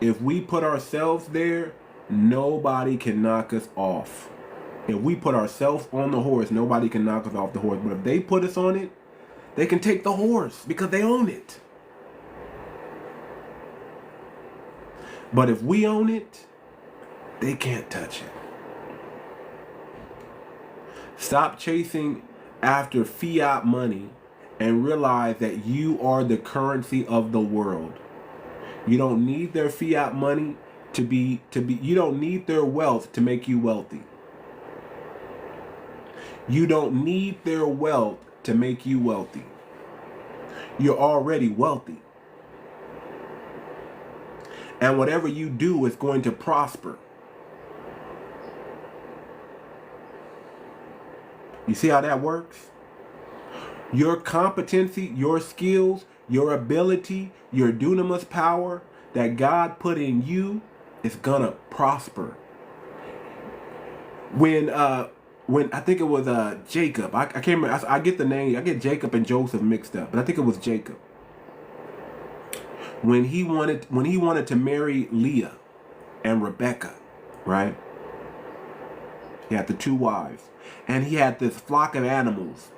If we put ourselves there, nobody can knock us off. If we put ourselves on the horse, nobody can knock us off the horse. But if they put us on it, they can take the horse because they own it. But if we own it, they can't touch it. Stop chasing after fiat money and realize that you are the currency of the world. You don't need their fiat money to be you don't need their wealth to make you wealthy. You don't need their wealth to make you wealthy. You're already wealthy. And whatever you do is going to prosper. You see how that works? Your competency, your skills, your ability, your dunamis power that God put in you is gonna prosper. When I think it was Jacob, I can't remember. I get the name. I get Jacob and Joseph mixed up, but I think it was Jacob. When he wanted to marry Leah and Rebecca, right? He had the 2 wives, and he had this flock of animals,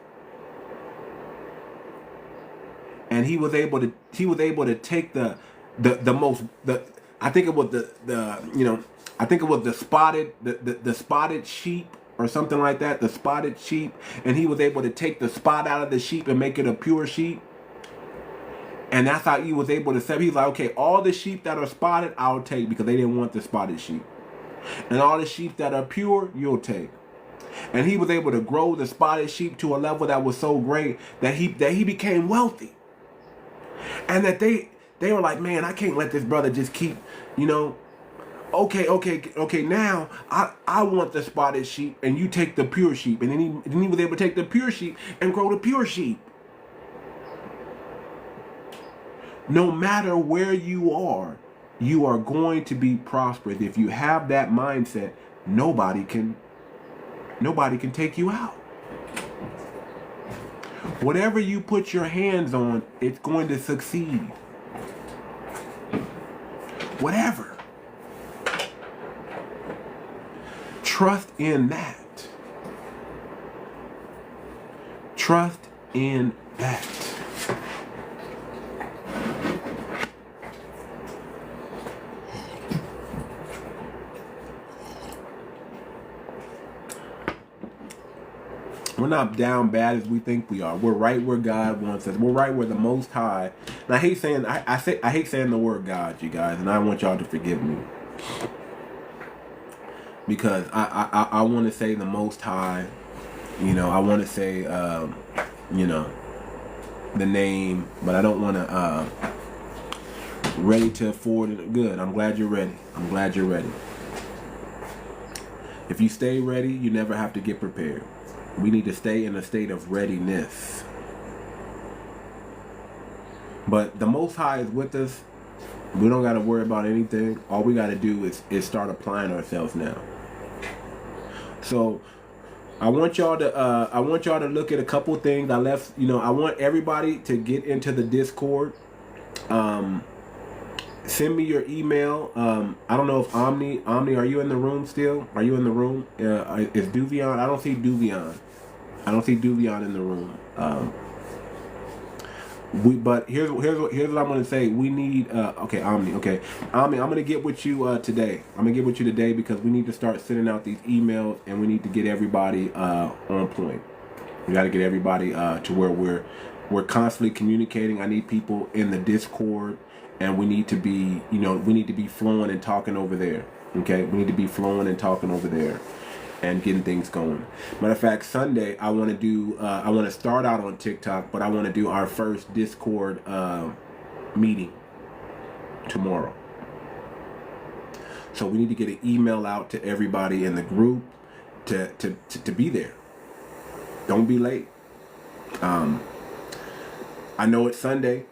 and he was able to take the I think it was the spotted sheep or something like that, the spotted sheep, and he was able to take the spot out of the sheep and make it a pure sheep. And that's how he was able to say, he's like, okay, all the sheep that are spotted, I'll take, because they didn't want the spotted sheep. And all the sheep that are pure, you'll take. And he was able to grow the spotted sheep to a level that was so great that he became wealthy. And that they were like, man, I can't let this brother just keep, okay, now I want the spotted sheep and you take the pure sheep. And then he was able to take the pure sheep and grow the pure sheep. No matter where you are going to be prosperous. If you have that mindset, nobody can take you out. Whatever you put your hands on, it's going to succeed. Whatever. Trust in that. Trust in that. We're not down bad as we think we are. We're right where God wants us. We're right where the Most High. And I hate saying I hate saying the word God, you guys, and I want y'all to forgive me, because I want to say the Most High. I want to say the name, but I don't want to. Ready to afford it. Good. I'm glad you're ready. I'm glad you're ready. If you stay ready, you never have to get prepared. We need to stay in a state of readiness. But the Most High is with us. We don't got to worry about anything. All we got to do is start applying ourselves now. So I want y'all to look at a couple things I left. I want everybody to get into the Discord. Send me your email. I don't know if Omni, are you in the room still? Are you in the room? Is 𝗣𝗲𝗏? I don't see 𝗣𝗲𝗏. I don't see 𝗣𝗲𝗏 in the room. But here's what I'm gonna say. We need okay, Omni. Okay, Omni. I'm gonna get with you today. I'm gonna get with you today because we need to start sending out these emails and we need to get everybody on point. We got to get everybody to where we're constantly communicating. I need people in the Discord. And we need to be, flowing and talking over there. Okay, we need to be flowing and talking over there, and getting things going. Matter of fact, Sunday I want to start out on TikTok, but I want to do our first Discord meeting tomorrow. So we need to get an email out to everybody in the group to be there. Don't be late. I know it's Sunday.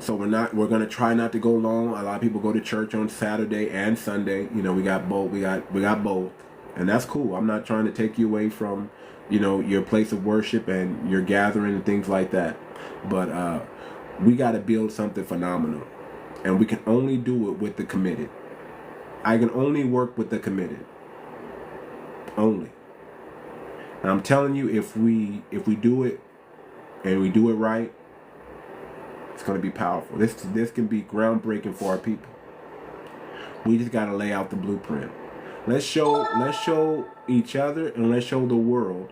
So we're gonna try not to go long. A lot of people go to church on Saturday and Sunday. We got both. We got both, and that's cool. I'm not trying to take you away from, your place of worship and your gathering and things like that. But we got to build something phenomenal, and we can only do it with the committed. I can only work with the committed. Only. And I'm telling you, if we do it and we do it right, it's going to be powerful. This can be groundbreaking for our people. We just got to lay out the blueprint. Let's show each other and let's show the world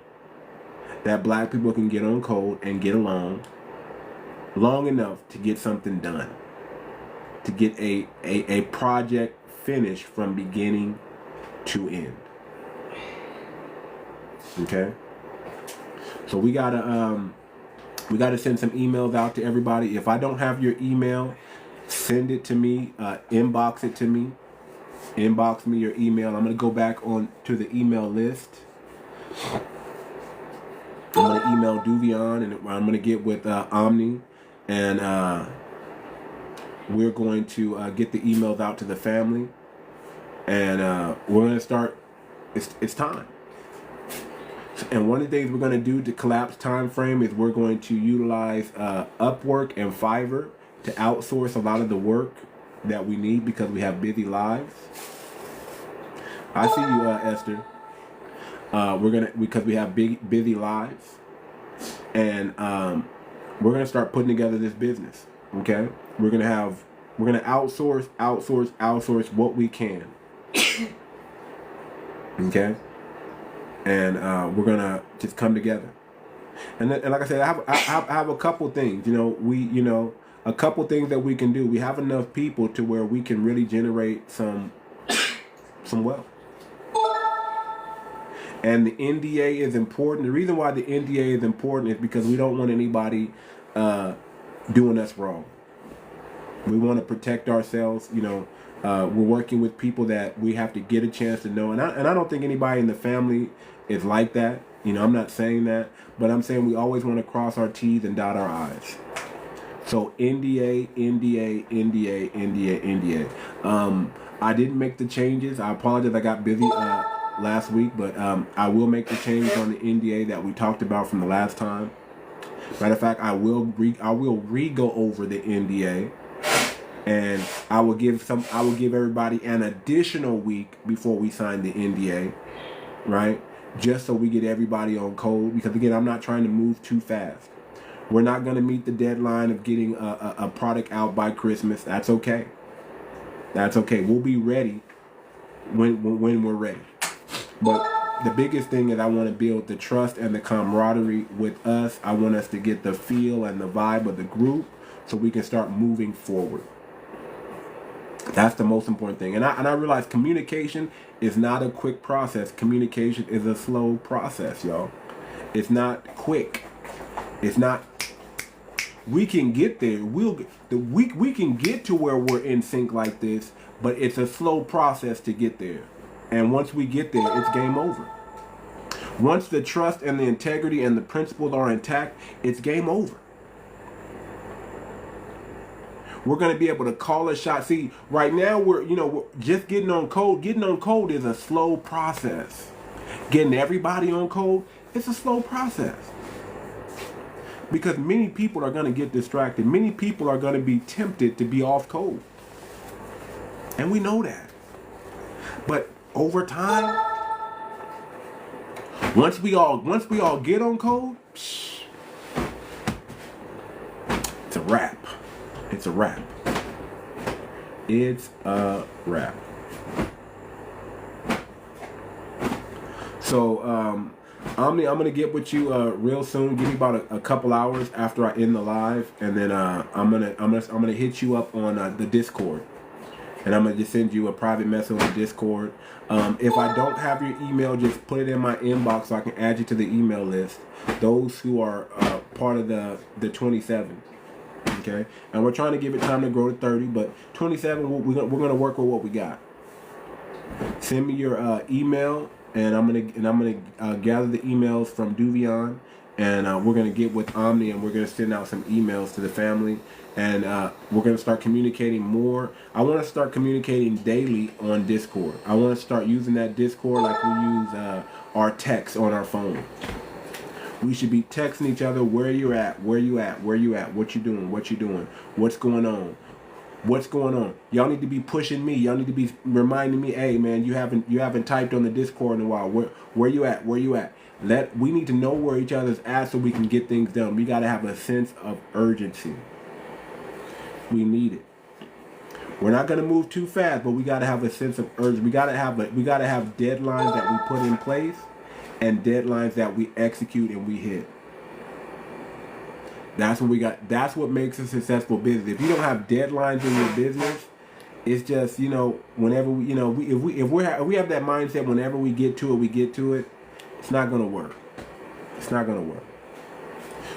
that black people can get on code and get along long enough to get something done, to get a project finished from beginning to end. Okay? So we gotta send some emails out to everybody. If I don't have your email, send it to me, inbox it to me. Inbox me your email. I'm gonna go back on to the email list. I'm gonna email 𝗣𝗲𝗿𝗵𝘁𝘀, and I'm gonna get with Omni, and we're going to get the emails out to the family, and we're gonna start. It's time. And one of the things we're going to do to collapse time frame is we're going to utilize Upwork and Fiverr to outsource a lot of the work that we need because we have busy lives. I see you, Esther. Because we have busy lives, and we're gonna start putting together this business. Okay, we're gonna outsource what we can. Okay. And we're gonna just come together, and like I said, I have a couple things. A couple things that we can do. We have enough people to where we can really generate some wealth. And the NDA is important. The reason why the NDA is important is because we don't want anybody doing us wrong. We want to protect ourselves. We're working with people that we have to get a chance to know, and I don't think anybody in the family is like that. I'm not saying that, but I'm saying we always want to cross our T's and dot our I's. So NDA. I didn't make the changes. I apologize. I got busy last week, but I will make the change on the NDA that we talked about from the last time. Matter of fact, I will re-go over the NDA. And I will give everybody an additional week before we sign the NDA, right? Just so we get everybody on code. Because again, I'm not trying to move too fast. We're not going to meet the deadline of getting a product out by Christmas. That's okay. That's okay. We'll be ready when we're ready. But the biggest thing is I want to build the trust and the camaraderie with us. I want us to get the feel and the vibe of the group so we can start moving forward. That's the most important thing. And I realize communication is not a quick process. Communication is a slow process, y'all. It's not quick. It's not. We can get there. We can get to where we're in sync like this, but it's a slow process to get there. And once we get there, it's game over. Once the trust and the integrity and the principles are intact, it's game over. We're going to be able to call a shot. See, right now we're just getting on code. Getting on code is a slow process. Getting everybody on code, it's a slow process. Because many people are going to get distracted. Many people are going to be tempted to be off code. And we know that. But over time, once we all get on code, it's a wrap. It's a wrap. It's a wrap. So, Omni, I'm gonna get with you real soon. Give me about a couple hours after I end the live, and then I'm gonna hit you up on the Discord, and I'm gonna just send you a private message on the Discord. If I don't have your email, just put it in my inbox so I can add you to the email list. Those who are part of the 27. Okay, and we're trying to give it time to grow to 30, but 27, we're gonna work with what we got. Send me your email, and I'm gonna gather the emails from 𝗣𝗲𝗿𝗵𝘁𝘀, and we're gonna get with Omni, and we're gonna send out some emails to the family, and we're gonna start communicating more. I want to start communicating daily on Discord. I want to start using that Discord like we use our text on our phone. We should be texting each other, where you at, what you doing, what's going on. What's going on? Y'all need to be pushing me. Y'all need to be reminding me, hey man, you haven't typed on the Discord in a while. Where you at? Where you at? We need to know where each other's at so we can get things done. We gotta have a sense of urgency. We need it. We're not gonna move too fast, but we gotta have a sense of urgency. We gotta have deadlines that we put in place and deadlines that we execute and we hit. That's what we got. That's what makes a successful business. If you don't have deadlines in your business, it's just, you know, whenever we, you know, if we have that mindset, whenever we get to it, it's not gonna work. It's not gonna work.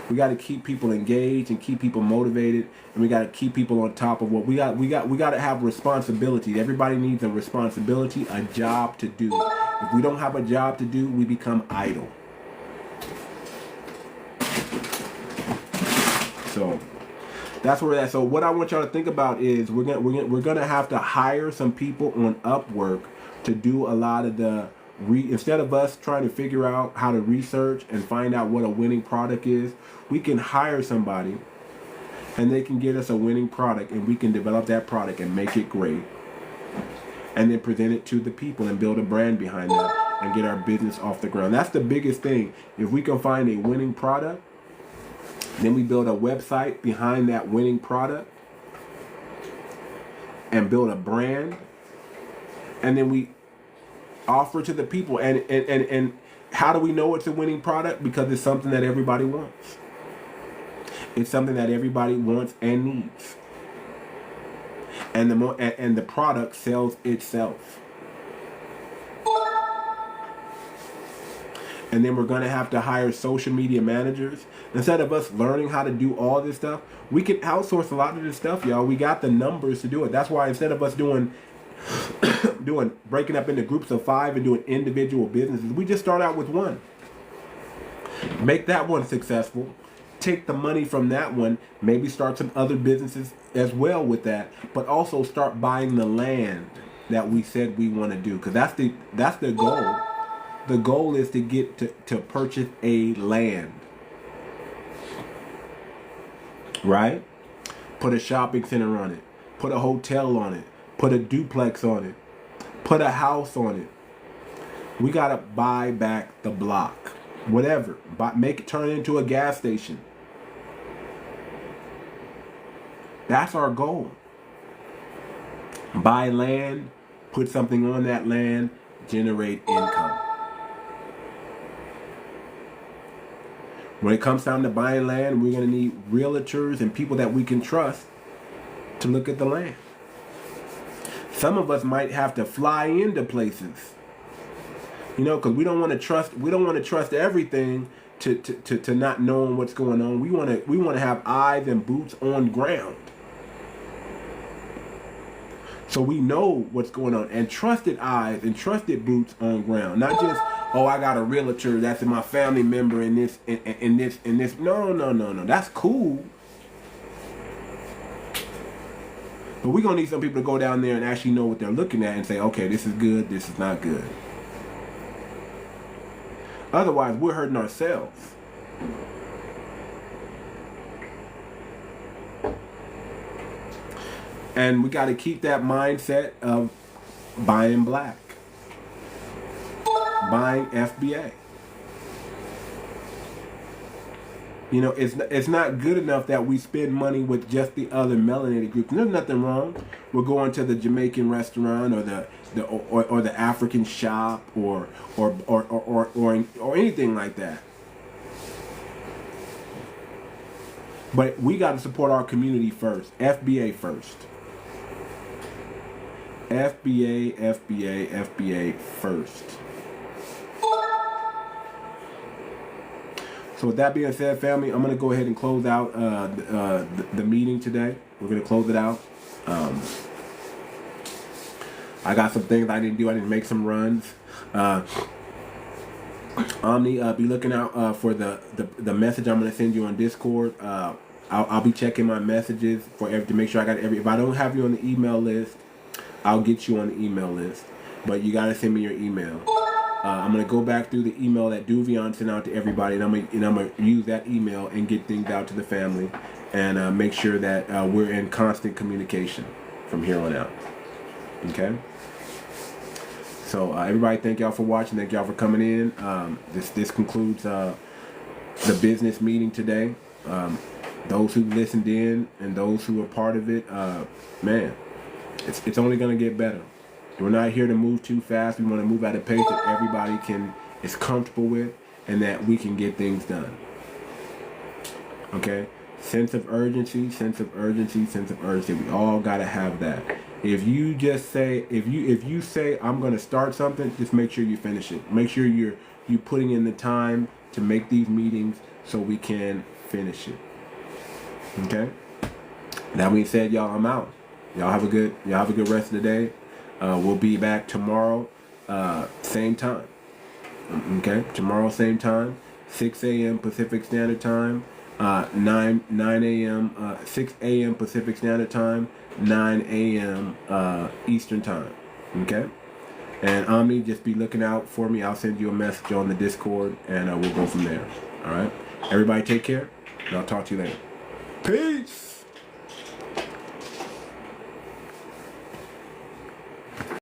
We got to keep people engaged and keep people motivated, and we got to keep people on top of what we got. We got to have responsibility. Everybody needs a responsibility, a job to do. If we don't have a job to do, we become idle. So that's where that. So what I want y'all to think about is we're gonna have to hire some people on Upwork to do a lot of the instead of us trying to figure out how to research and find out what a winning product is, we can hire somebody and they can get us a winning product, and we can develop that product and make it great, and then present it to the people and build a brand behind that and get our business off the ground. That's the biggest thing. If we can find a winning product, then we build a website behind that winning product and build a brand, and then we offer to the people. And how do we know it's a winning product? Because it's something that everybody wants. It's something that everybody wants and needs. And the product sells itself. And then we're going to have to hire social media managers. Instead of us learning how to do all this stuff, we can outsource a lot of this stuff, y'all. We got the numbers to do it. That's why instead of us doing breaking up into groups of 5 and doing individual businesses, we just start out with one. Make that one successful. Take the money from that one. Maybe start some other businesses as well with that. But also start buying the land that we said we want to do. Because that's the goal. The goal is to get to purchase a land. Right? Put a shopping center on it. Put a hotel on it. Put a duplex on it. Put a house on it. We got to buy back the block. Whatever. Make it turn into a gas station. That's our goal. Buy land. Put something on that land. Generate income. When it comes time to buying land, we're going to need realtors and people that we can trust to look at the land. Some of us might have to fly into places, you know, because we don't want to trust everything to not knowing what's going on. We want to have eyes and boots on ground, so we know what's going on, and trusted eyes and trusted boots on ground, not just, oh, I got a realtor that's my family member in this. No. That's cool. But we're going to need some people to go down there and actually know what they're looking at and say, okay, this is good, this is not good. Otherwise, we're hurting ourselves. And we got to keep that mindset of buying black. Buying FBA. You know, it's not good enough that we spend money with just the other melanated groups. There's nothing wrong. We're going to the Jamaican restaurant or the African shop or anything like that. But we got to support our community first. FBA first. FBA first. So with that being said, family, I'm going to go ahead and close out the meeting today. We're going to close it out. I got some things I didn't do. I didn't make some runs. Omni, be looking out for the message I'm going to send you on Discord. I'll be checking my messages to make sure I got every. If I don't have you on the email list, I'll get you on the email list. But you got to send me your email. I'm going to go back through the email that 𝗣𝗲𝗿𝗵𝘁𝘀𝗀 sent out to everybody, and I'm going to use that email and get things out to the family and make sure that we're in constant communication from here on out. Okay? So everybody, thank y'all for watching. Thank y'all for coming in. This concludes the business meeting today. Those who listened in and those who were part of it, man, it's only going to get better. We're not here to move too fast. We want to move at a pace that everybody is comfortable with and that we can get things done. Okay? Sense of urgency, sense of urgency, sense of urgency. We all got to have that. If you just say, if you say I'm going to start something, just make sure you finish it. Make sure you're putting in the time to make these meetings so we can finish it. Okay? That being said, y'all, I'm out. Y'all have a good rest of the day. We'll be back tomorrow, same time. Okay? Tomorrow, same time, 6 a.m. Pacific Standard Time, 9 a.m. 6 a.m. Pacific Standard Time, 9 a.m. Eastern Time. Okay? And Omni, just be looking out for me. I'll send you a message on the Discord, and we'll go from there. All right? Everybody take care, and I'll talk to you later. Peace!